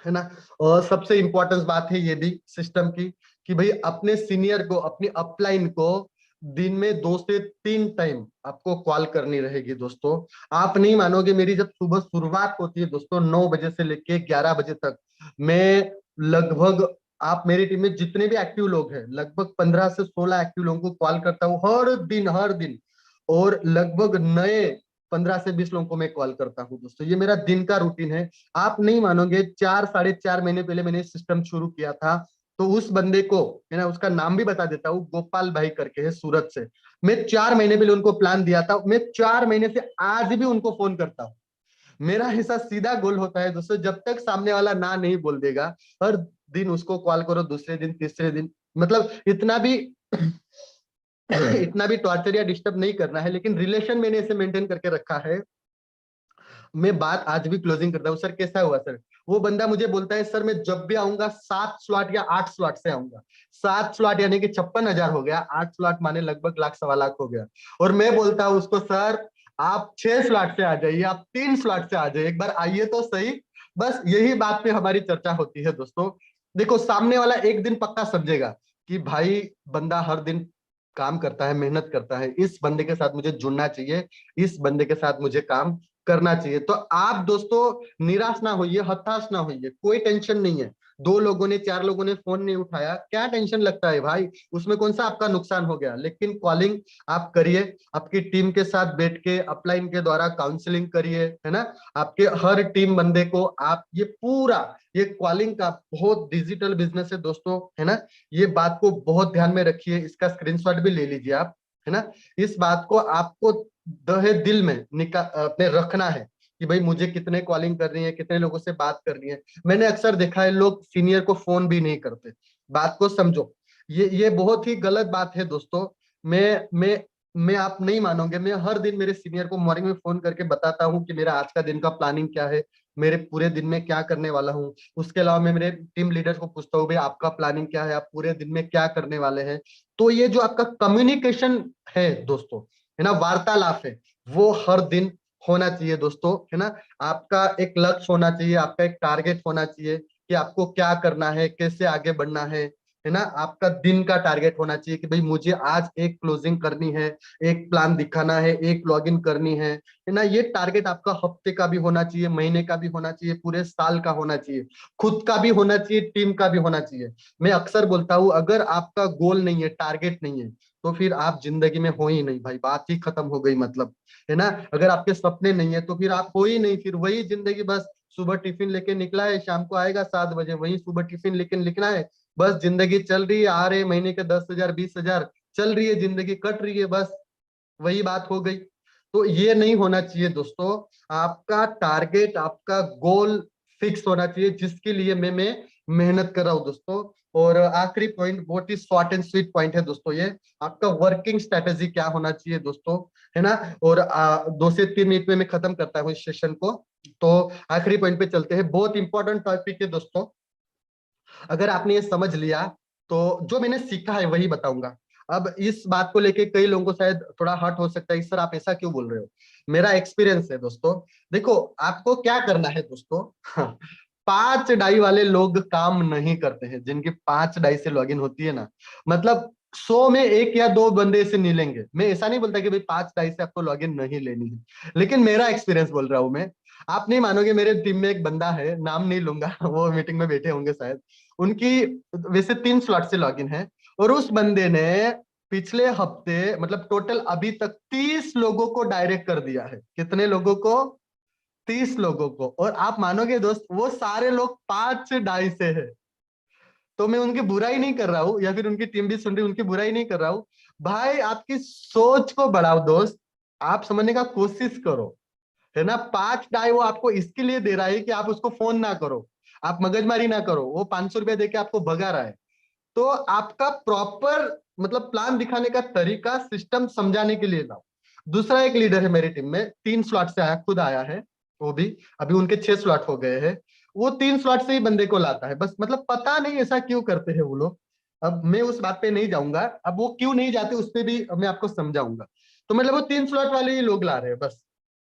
है ना। और सबसे इंपॉर्टेंट बात है ये भी सिस्टम की, कि भाई अपने सीनियर को, अपनी अपलाइन को दिन में 2 से 3 टाइम आपको कॉल करनी रहेगी दोस्तों। आप नहीं मानोगे, मेरी जब सुबह शुरुआत होती है दोस्तों 9 बजे से लेके 11 बजे तक, मैं लगभग, आप मेरी टीम में जितने भी एक्टिव लोग हैं, लगभग 15 से 16 एक्टिव लोगों को कॉल करता हूँ हर दिन, हर दिन। और लगभग नए 15 से 20 लोगों को मैं कॉल करता हूँ दोस्तों। ये मेरा दिन का रूटीन है। आप नहीं मानोगे, 4 साढ़े 4 महीने पहले मैंने सिस्टम शुरू किया था। तो उस बंदे को, है ना, उसका नाम भी बता देता हूँ, गोपाल भाई करके है, सूरत से। मैं 4 महीने पहले उनको प्लान दिया था, मैं 4 महीने से आज भी उनको फोन करता हूँ। मेरा ऐसा सीधा गोल होता है दोस्तों, जब तक सामने वाला ना नहीं बोल देगा, हर दिन उसको कॉल करो, दूसरे दिन, तीसरे दिन। मतलब इतना भी इतना भी टॉर्चर या डिस्टर्ब नहीं करना है, लेकिन रिलेशन मैंने ऐसे मेंटेन करके रखा है। मैं बात आज भी क्लोजिंग करता हूँ, सर कैसा हुआ सर? वो बंदा मुझे बोलता है, सर मैं जब भी आऊंगा 7 स्लॉट या 8 स्लॉट से आऊंगा। 7 स्लॉट यानी कि 56,000 हो गया, 8 स्लॉट माने लगभग लाख, 1.25 लाख हो गया। और मैं बोलता हूँ उसको, सर आप 6 स्लॉट से आ जाइए, आप 3 स्लॉट से आ जाइए, एक बार आइए तो सही। बस यही बात पे हमारी चर्चा होती है दोस्तों। देखो सामने वाला एक दिन पक्का समझेगा कि भाई बंदा हर दिन काम करता है, मेहनत करता है, इस बंदे के साथ मुझे जुड़ना चाहिए, इस बंदे के साथ मुझे काम करना चाहिए। तो आप दोस्तों निराश ना होइए, हताश ना होइए, कोई टेंशन नहीं है। 2 लोगों ने, 4 लोगों ने फोन नहीं उठाया, क्या टेंशन लगता है भाई? उसमें कौन सा आपका नुकसान हो गया? लेकिन कॉलिंग आप करिए, आपकी टीम के साथ बैठ के अपलाइन के द्वारा काउंसलिंग करिए, है ना। आपके हर टीम बंदे को आप ये पूरा, ये कॉलिंग का बहुत डिजिटल बिजनेस है दोस्तों, है ना। ये बात को बहुत ध्यान में रखिए, इसका स्क्रीनशॉट भी ले लीजिए आप, है ना। इस बात को आपको दहे दिल में अपने रखना है कि भाई मुझे कितने कॉलिंग करनी है, कितने लोगों से बात करनी है। मैंने अक्सर देखा है लोग सीनियर को फोन भी नहीं करते। बात को समझो, ये बहुत ही गलत बात है दोस्तों। मैं आप नहीं मानोगे, मैं हर दिन मेरे सीनियर को मॉर्निंग में फोन करके बताता हूँ कि मेरा आज का दिन का प्लानिंग क्या है, मेरे पूरे दिन में क्या करने वाला हूँ। उसके अलावा मैं मेरे टीम लीडर को पूछता हूँ, भाई आपका प्लानिंग क्या है, आप पूरे दिन में क्या करने वाले हैं। तो ये जो आपका कम्युनिकेशन है दोस्तों, है ना, वार्तालाप है, वो हर दिन होना चाहिए दोस्तों, है ना। आपका एक लक्ष्य होना चाहिए, आपका एक टारगेट होना चाहिए कि आपको क्या करना है, कैसे आगे बढ़ना है। है ना। आपका दिन का टारगेट होना चाहिए कि भाई मुझे आज एक क्लोजिंग करनी है, एक प्लान दिखाना है, एक लॉगिन करनी है ना। ये टारगेट आपका हफ्ते का भी होना चाहिए, महीने का भी होना चाहिए, पूरे साल का होना चाहिए, खुद का भी होना चाहिए, टीम का भी होना चाहिए। मैं अक्सर बोलता हूँ अगर आपका गोल नहीं है, टारगेट नहीं है, तो फिर आप जिंदगी में हो ही नहीं भाई, बात ही खत्म हो गई मतलब, है ना। अगर आपके सपने नहीं है तो फिर आप हो ही नहीं, फिर वही जिंदगी बस, सुबह टिफिन लेके निकला है, शाम को आएगा 7 बजे, वही सुबह टिफिन लेके निकला है, बस जिंदगी चल रही है, आ रहे महीने के 10,000 20,000, चल रही है जिंदगी, कट रही है, बस वही बात हो गई। तो ये नहीं होना चाहिए दोस्तों। आपका टारगेट, आपका गोल फिक्स होना चाहिए, जिसके लिए मैं मेहनत कर रहा हूँ दोस्तों। और आखिरी पॉइंट, बहुत ही शॉर्ट एंड स्वीट पॉइंट है दोस्तों ये, आपका वर्किंग स्ट्रेटेजी क्या होना चाहिए दोस्तों, है ना। और 2 से 3 मिनट में मैं खत्म करता हूँ इस सेशन को। तो आखिरी पॉइंट पे चलते हैं, बहुत इंपॉर्टेंट टॉपिक है दोस्तों। अगर आपने ये समझ लिया तो जो मैंने सीखा है वही बताऊंगा। अब इस बात को लेके कई लोगों को शायद थोड़ा हर्ट हो सकता है, सर आप ऐसा क्यों बोल रहे हो। मेरा एक्सपीरियंस है दोस्तों। देखो, आपको क्या करना है दोस्तों, 5 डाई वाले लोग काम नहीं करते हैं, जिनकी 5 डाई से लॉगिन होती है ना, मतलब 100 में 1 या 2 बंदे ऐसे मिलेंगे। मैं ऐसा नहीं बोलता कि भाई 5 डाई से आपको लॉगिन नहीं लेनी है, लेकिन मेरा एक्सपीरियंस बोल रहा हूं मैं। आप नहीं मानोगे, मेरे टीम में एक बंदा है, नाम नहीं लूंगा, वो मीटिंग में बैठे होंगे शायद। उनकी वैसे 3 स्लॉट से लॉगिन है, और उस बंदे ने पिछले हफ्ते मतलब टोटल अभी तक 30 लोगों को डायरेक्ट कर दिया है। कितने लोगों को? 30 लोगों को। और आप मानोगे दोस्त, वो सारे लोग 5 डाई से है। तो मैं उनकी बुराई नहीं कर रहा हूँ, या फिर उनकी टीम भी सुन रही, उनकी बुराई नहीं कर रहा हूँ। भाई आपकी सोच को बढ़ाओ दोस्त, आप समझने का कोशिश करो, है ना। 5 डाई वो आपको इसके लिए दे रहा है कि आप उसको फोन ना करो, आप मगजमारी ना करो, वो 500 रुपया देके आपको भगा रहा है। तो आपका प्रॉपर मतलब प्लान दिखाने का तरीका, सिस्टम समझाने के लिए लाओ। दूसरा एक लीडर है मेरी टीम में, 3 स्लॉट से आया, खुद आया है वो भी, अभी उनके 6 स्लॉट हो गए हैं। वो 3 स्लॉट से ही बंदे को लाता है बस, मतलब पता नहीं ऐसा क्यों करते हैं वो लोग। अब मैं उस बात पे नहीं जाऊंगा, अब वो क्यों नहीं जाते उस पे भी मैं आपको समझाऊंगा। तो मतलब वो 3 स्लॉट वाले ही लोग ला रहे हैं बस।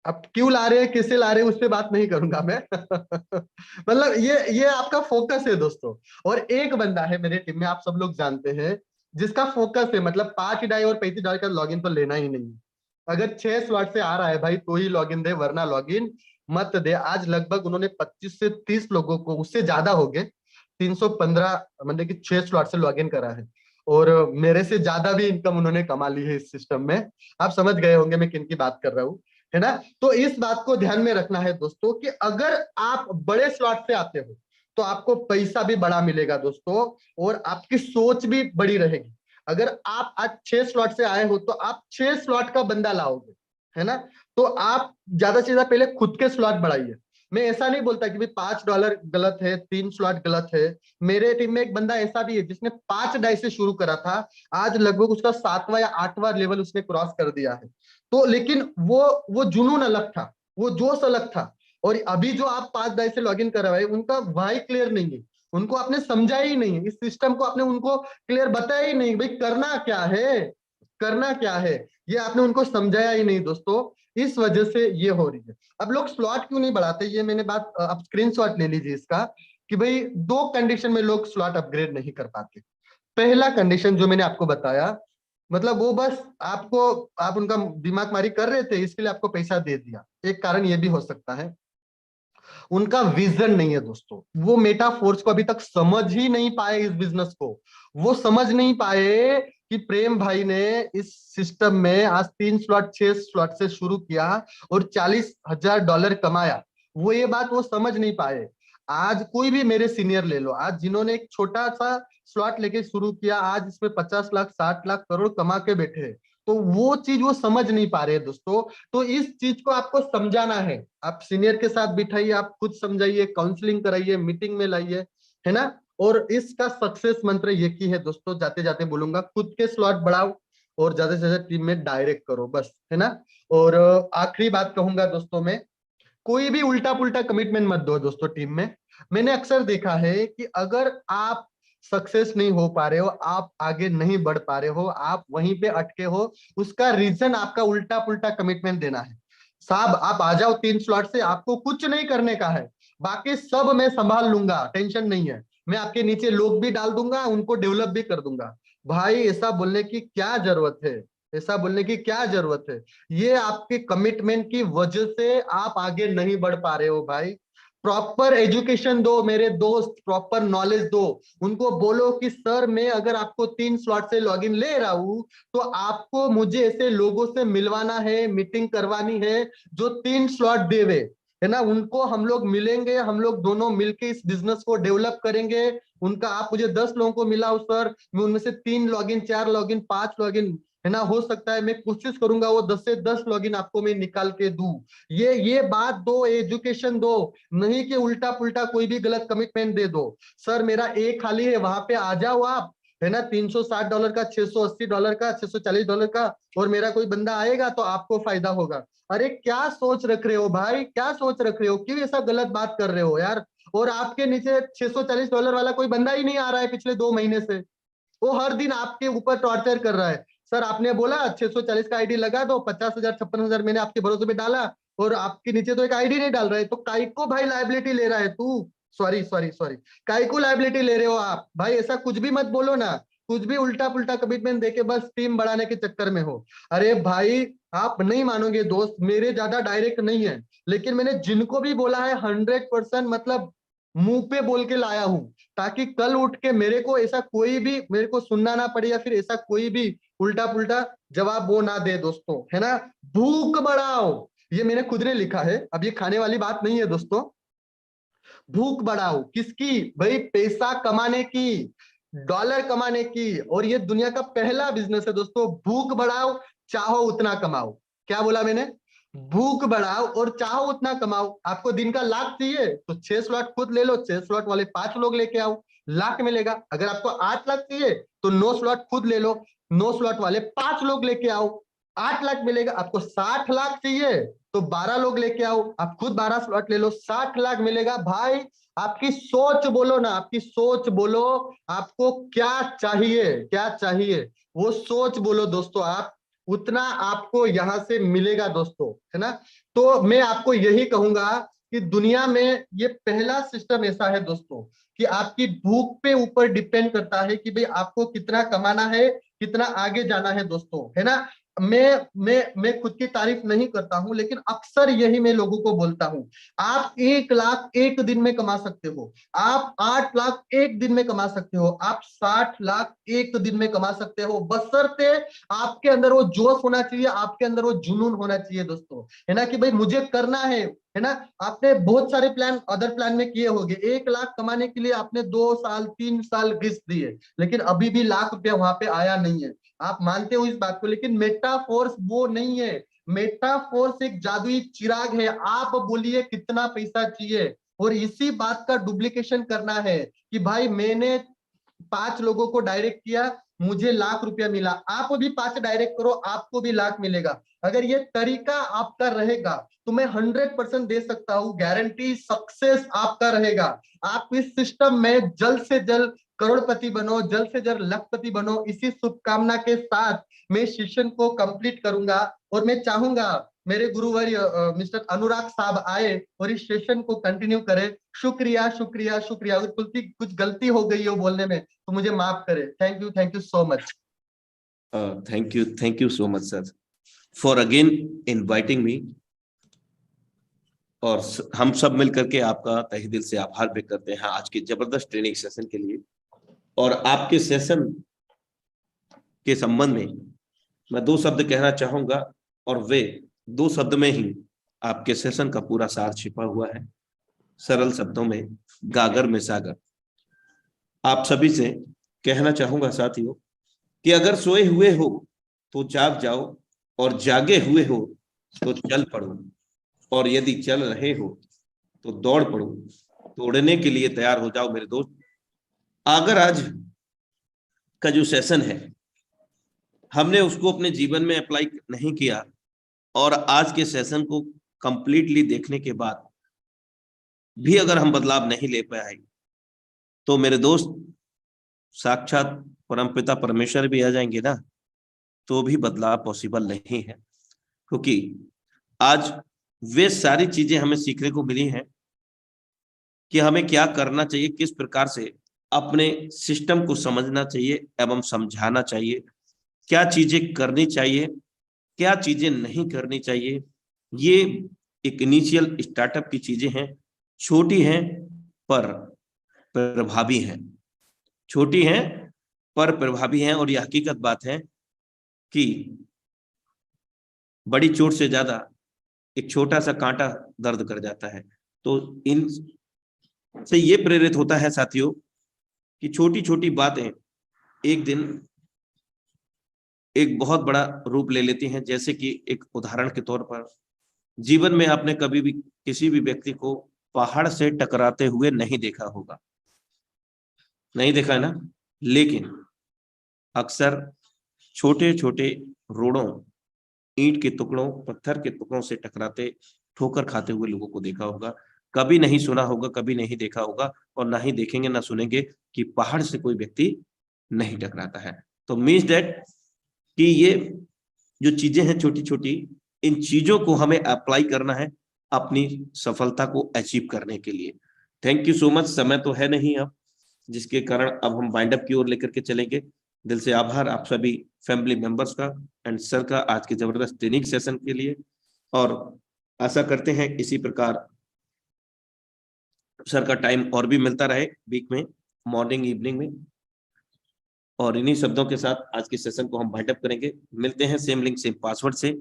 अब क्यों ला रहे हैं, कैसे ला रहे हैं, उस पे बात नहीं करूंगा मैं। मतलब ये आपका फोकस है दोस्तों। और एक बंदा है मेरे टीम में, आप सब लोग जानते हैं, जिसका फोकस है मतलब 5 डाई और 35 डाई का लॉगिन तो लेना ही नहीं है। अगर 6 स्लॉट से आ रहा है भाई तो ही लॉगिन दे, वरना लॉगिन मत दे। आज लगभग उन्होंने 25 से 30 लोगों को, उससे ज्यादा हो गए, 315, मतलब कि 6 स्लॉट से लॉगिन करा है। और मेरे से ज्यादा भी इनकम उन्होंने कमा ली है इस सिस्टम में। आप समझ गए होंगे मैं किन की बात कर रहा हूँ, है ना। तो इस बात को ध्यान में रखना है दोस्तों कि अगर आप बड़े स्लॉट से आते हो तो आपको पैसा भी बड़ा मिलेगा दोस्तों, और आपकी सोच भी बड़ी रहेगी। अगर आप आज 6 स्लॉट से आए हो तो आप 6 स्लॉट का बंदा लाओगे, है ना। तो आप ज्यादा से ज्यादा पहले खुद के स्लॉट बढ़ाइए। मैं ऐसा नहीं बोलता कि भाई $5 गलत है, 3 स्लॉट गलत है। मेरे टीम में एक बंदा ऐसा भी है जिसने 5 डाई से शुरू करा था, आज लगभग उसका 7वां या 8वां लेवल उसने क्रॉस कर दिया है। तो लेकिन वो जुनून अलग था, वो जोश अलग था। और अभी जो आप 5 डाई से लॉगिन करवाए, उनका वाई क्लियर नहीं है, उनको आपने समझा ही नहीं है, इस सिस्टम को आपने उनको क्लियर बताया ही नहीं, भाई करना क्या है, करना क्या है, ये आपने उनको समझाया ही नहीं दोस्तों। इस वजह से ये हो रही है। अब लोग स्लॉट क्यों नहीं बढ़ाते, ये मैंने बात, आप स्क्रीनशॉट ले लीजिए इसका, कि भाई 2 कंडीशन में लोग स्लॉट अपग्रेड नहीं कर पाते। पहला कंडीशन जो मैंने आपको बताया, मतलब वो बस आपको, आप उनका दिमाग मारी कर रहे थे इसके लिए आपको पैसा दे दिया, एक कारण ये भी हो सकता है। उनका विजन नहीं है दोस्तों, वो मेटाफोर्स को अभी तक समझ ही नहीं पाए, इस बिजनेस को वो समझ नहीं पाए कि प्रेम भाई ने इस सिस्टम में आज 3 स्लॉट 6 स्लॉट से शुरू किया और $40,000 कमाया। वो ये बात वो समझ नहीं पाए। आज कोई भी मेरे सीनियर ले लो, आज जिन्होंने एक छोटा सा स्लॉट लेके शुरू किया, आज इसमें 50 लाख 60 लाख करोड़ कमा के बैठे हैं। तो वो चीज वो समझ नहीं पा रहे हैं दोस्तों। तो इस चीज को आपको समझाना है, आप सीनियर के साथ बिठाइए, आप खुद समझाइए, काउंसलिंग कराइए, मीटिंग में लाइए, है ना। और इसका सक्सेस मंत्र ये की है दोस्तों, जाते जाते बोलूंगा, खुद के स्लॉट बढ़ाओ और ज्यादा से ज्यादा टीम में डायरेक्ट करो, बस, है ना। और आखिरी बात कहूंगा दोस्तों में, कोई भी उल्टा पुल्टा कमिटमेंट मत दो दोस्तों टीम में। मैंने अक्सर देखा है कि अगर आप सक्सेस नहीं हो पा रहे हो, आप आगे नहीं बढ़ पा रहे हो, आप वहीं पे अटके हो, उसका रीजन आपका उल्टा पुल्टा कमिटमेंट देना है। साहब आप आ जाओ 3 स्लॉट से, आपको कुछ नहीं करने का है, बाकी सब मैं संभाल लूंगा, टेंशन नहीं है। मैं आपके नीचे लोग भी डाल दूंगा, उनको डेवलप भी कर दूंगा। भाई ऐसा बोलने की क्या जरूरत है, ऐसा बोलने की क्या जरूरत है? ये आपके कमिटमेंट की वजह से आप आगे नहीं बढ़ पा रहे हो भाई। प्रॉपर एजुकेशन दो मेरे दोस्त, प्रॉपर नॉलेज दो। उनको बोलो कि सर मैं अगर आपको 3 स्लॉट से लॉगिन ले रहा हूं तो आपको मुझे ऐसे लोगों से मिलवाना है, मीटिंग करवानी है जो 3 स्लॉट देवे, है ना। उनको हम लोग मिलेंगे, हम लोग दोनों मिलके इस बिजनेस को डेवलप करेंगे। उनका आप मुझे 10 लोगों को मिलाओ सर, मैं उनमें से 3 लॉगिन, 4 लॉगिन, 5 लॉगिन, है ना, हो सकता है मैं कोशिश करूंगा वो 10 से 10 लॉगिन आपको मैं निकाल के दूं। ये बात दो, एजुकेशन दो, नहीं कि उल्टा पुल्टा कोई भी गलत कमिटमेंट दे दो। सर मेरा एक खाली है, वहां पे आ जाओ आप, है ना, $360 का, $680 का, $640 का, और मेरा कोई बंदा आएगा तो आपको फायदा होगा। अरे क्या सोच रख रहे हो भाई, क्या सोच रख रहे हो, क्यों ऐसा गलत बात कर रहे हो यार? और आपके नीचे $640 वाला कोई बंदा ही नहीं आ रहा है पिछले 2 महीने से। वो हर दिन आपके ऊपर टॉर्चर कर रहा है। सर आपने बोला 640 का आईडी लगा दो, 50,000 56,000 मैंने आपके भरोसे पे डाला, और आपके नीचे तो एक आईडी नहीं डाल रहे, तो काय को भाई लाइबिलिटी ले रहा है तू? सॉरी सॉरी सॉरी, काय को लाइबिलिटी ले रहे हो आप भाई? ऐसा कुछ भी मत बोलो ना, कुछ भी उल्टा पुल्टा कमिटमेंट देके बस टीम बढ़ाने के चक्कर में हो। अरे भाई आप नहीं मानोगे दोस्त, मेरे ज्यादा डायरेक्ट नहीं है, लेकिन मैंने जिनको भी बोला है 100% मतलब मुंह पे बोल के लाया हूं, ताकि कल उठ के मेरे को ऐसा कोई भी मेरे को सुनना ना पड़े, या फिर ऐसा कोई भी उल्टा पुल्टा जवाब वो ना दे दोस्तों, है ना। भूख बढ़ाओ, ये मैंने खुद ने लिखा है, अब ये खाने वाली बात नहीं है दोस्तों। भूख बढ़ाओ किसकी भाई? पैसा कमाने की, डॉलर कमाने की, और ये दुनिया का पहला बिजनेस है दोस्तों। भूख बढ़ाओ, चाहो उतना कमाओ। क्या बोला मैंने? भूख बढ़ाओ और चाहो उतना कमाओ। आपको दिन का लाख चाहिए तो 6 स्लॉट खुद ले लो, 6 स्लॉट वाले 5 लोग लेके आओ, लाख मिलेगा। अगर आपको 8 लाख चाहिए तो 9 स्लॉट खुद ले लो, 9 स्लॉट वाले 5 लोग लेके आओ, 8 लाख मिलेगा। आपको 60 लाख चाहिए तो 12 लोग लेके आओ, आप खुद 12 स्लॉट ले लो, 60 लाख मिलेगा भाई। आपकी सोच बोलो ना, आपकी सोच बोलो, आपको क्या चाहिए, क्या चाहिए, वो सोच बोलो दोस्तों। आप उतना आपको यहां से मिलेगा दोस्तों, है ना। तो मैं आपको यही कहूंगा कि दुनिया में ये पहला सिस्टम ऐसा है दोस्तों कि आपकी भूख पे ऊपर डिपेंड करता है कि भाई आपको कितना कमाना है, कितना आगे जाना है दोस्तों, है ना। मैं खुद की तारीफ नहीं करता हूं, लेकिन अक्सर यही मैं लोगों को बोलता हूं। आप 1 लाख एक दिन में कमा सकते हो, आप 8 लाख एक दिन में कमा सकते हो, आप 60 लाख एक दिन में कमा सकते हो, बशर्ते आपके अंदर वो जोश होना चाहिए, आपके अंदर वो जुनून होना चाहिए दोस्तों, है ना, कि भाई मुझे करना है ना। आपने बहुत सारे प्लान अदर प्लान में किए होंगे, 1 लाख कमाने के लिए आपने 2 साल 3 साल घिस दिए, लेकिन अभी भी लाख रुपया वहां पे आया नहीं है। आप मानते हो इस बात को, लेकिन मेटाफोर्स वो नहीं है। मेटाफोर्स एक जादुई चिराग है। आप बोलिए कितना पैसा चाहिए, और इसी बात का डुप्लीकेशन करना है कि भाई मैंने 5 लोगों को डायरेक्ट किया, मुझे लाख रुपया मिला, आप भी 5 डायरेक्ट करो, आपको भी लाख मिलेगा। अगर ये तरीका आपका रहेगा तो मैं 100% दे सकता हूं गारंटी, सक्सेस आपका रहेगा। आप इस सिस्टम में जल्द से जल्द करोड़पति बनो, जल्द से जल्द लखपति बनो, इसी शुभकामना के साथ मैं सेशन को कंप्लीट करूंगा। और मैं चाहूंगा मेरे गुरुवर्य मिस्टर अनुराग साहब आए और इस सेशन को कंटिन्यू करें। शुक्रिया शुक्रिया शुक्रिया। अगर कुछ गलती हो गई हो बोलने में तो मुझे माफ करें। Thank you so much. Thank you so much sir for again inviting me. और हम सब मिल करके आपका तहे दिल से आभार व्यक्त करते हैं आज के जबरदस्त ट्रेनिंग सेशन के लिए। और आपके सेशन के संबंध में मैं 2 शब्द कहना चाहूंगा, और वे 2 शब्द में ही आपके सेशन का पूरा सार छिपा हुआ है। सरल शब्दों में, गागर में सागर। आप सभी से कहना चाहूंगा साथियों कि अगर सोए हुए हो तो जाग जाओ, और जागे हुए हो तो चल पड़ो, और यदि चल रहे हो तो दौड़ पड़ो। दौड़ने के लिए तैयार हो जाओ मेरे दोस्त। अगर आज का जो सेशन है हमने उसको अपने जीवन में अप्लाई नहीं किया, और आज के सेशन को कंप्लीटली देखने के बाद भी अगर हम बदलाव नहीं ले पाए, तो मेरे दोस्त साक्षात परमपिता परमेश्वर भी आ जाएंगे ना, तो भी बदलाव पॉसिबल नहीं है। क्योंकि आज वे सारी चीजें हमें सीखने को मिली हैं कि हमें क्या करना चाहिए, किस प्रकार से अपने सिस्टम को समझना चाहिए एवं समझाना चाहिए, क्या चीजें करनी चाहिए, क्या चीजें नहीं करनी चाहिए। ये एक इनिशियल स्टार्टअप की चीजें हैं, छोटी हैं पर प्रभावी हैं, छोटी हैं पर प्रभावी हैं। और यह हकीकत बात है कि बड़ी चोट से ज्यादा एक छोटा सा कांटा दर्द कर जाता है। तो इन से ये प्रेरित होता है साथियों कि छोटी छोटी बातें एक दिन एक बहुत बड़ा रूप ले लेती हैं। जैसे कि एक उदाहरण के तौर पर, जीवन में आपने कभी भी किसी भी व्यक्ति को पहाड़ से टकराते हुए नहीं देखा होगा, नहीं देखा है ना, लेकिन अक्सर छोटे छोटे रोड़ों, ईंट के टुकड़ों, पत्थर के टुकड़ों से टकराते, ठोकर खाते हुए लोगों को देखा होगा। कभी नहीं सुना होगा, कभी नहीं देखा होगा, और ना ही देखेंगे ना सुनेंगे कि पहाड़ से कोई व्यक्ति नहीं टकराता है। तो मीन्स दैट कि ये जो चीजें हैं छोटी छोटी, इन चीजों को हमें अप्लाई करना है अपनी सफलता को अचीव करने के लिए। Thank you so much. समय तो है नहीं अब, जिसके कारण अब हम वाइंड अप की ओर लेकर के चलेंगे। दिल से आभार आप सभी फैमिली मेंबर्स का एंड सर का आज के जबरदस्त ट्रेनिंग सेशन के लिए, और आशा करते हैं इसी प्रकार सर का टाइम और भी मिलता रहे वीक में, मॉर्निंग इवनिंग में। और इन्हीं शब्दों के साथ आज के सेशन को हम वाइंड अप करेंगे। मिलते हैं सेम लिंक सेम पासवर्ड से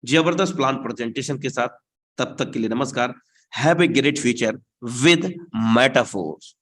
जबरदस्त प्लान प्रेजेंटेशन के साथ। तब तक के लिए नमस्कार। Have a great future with metaphors.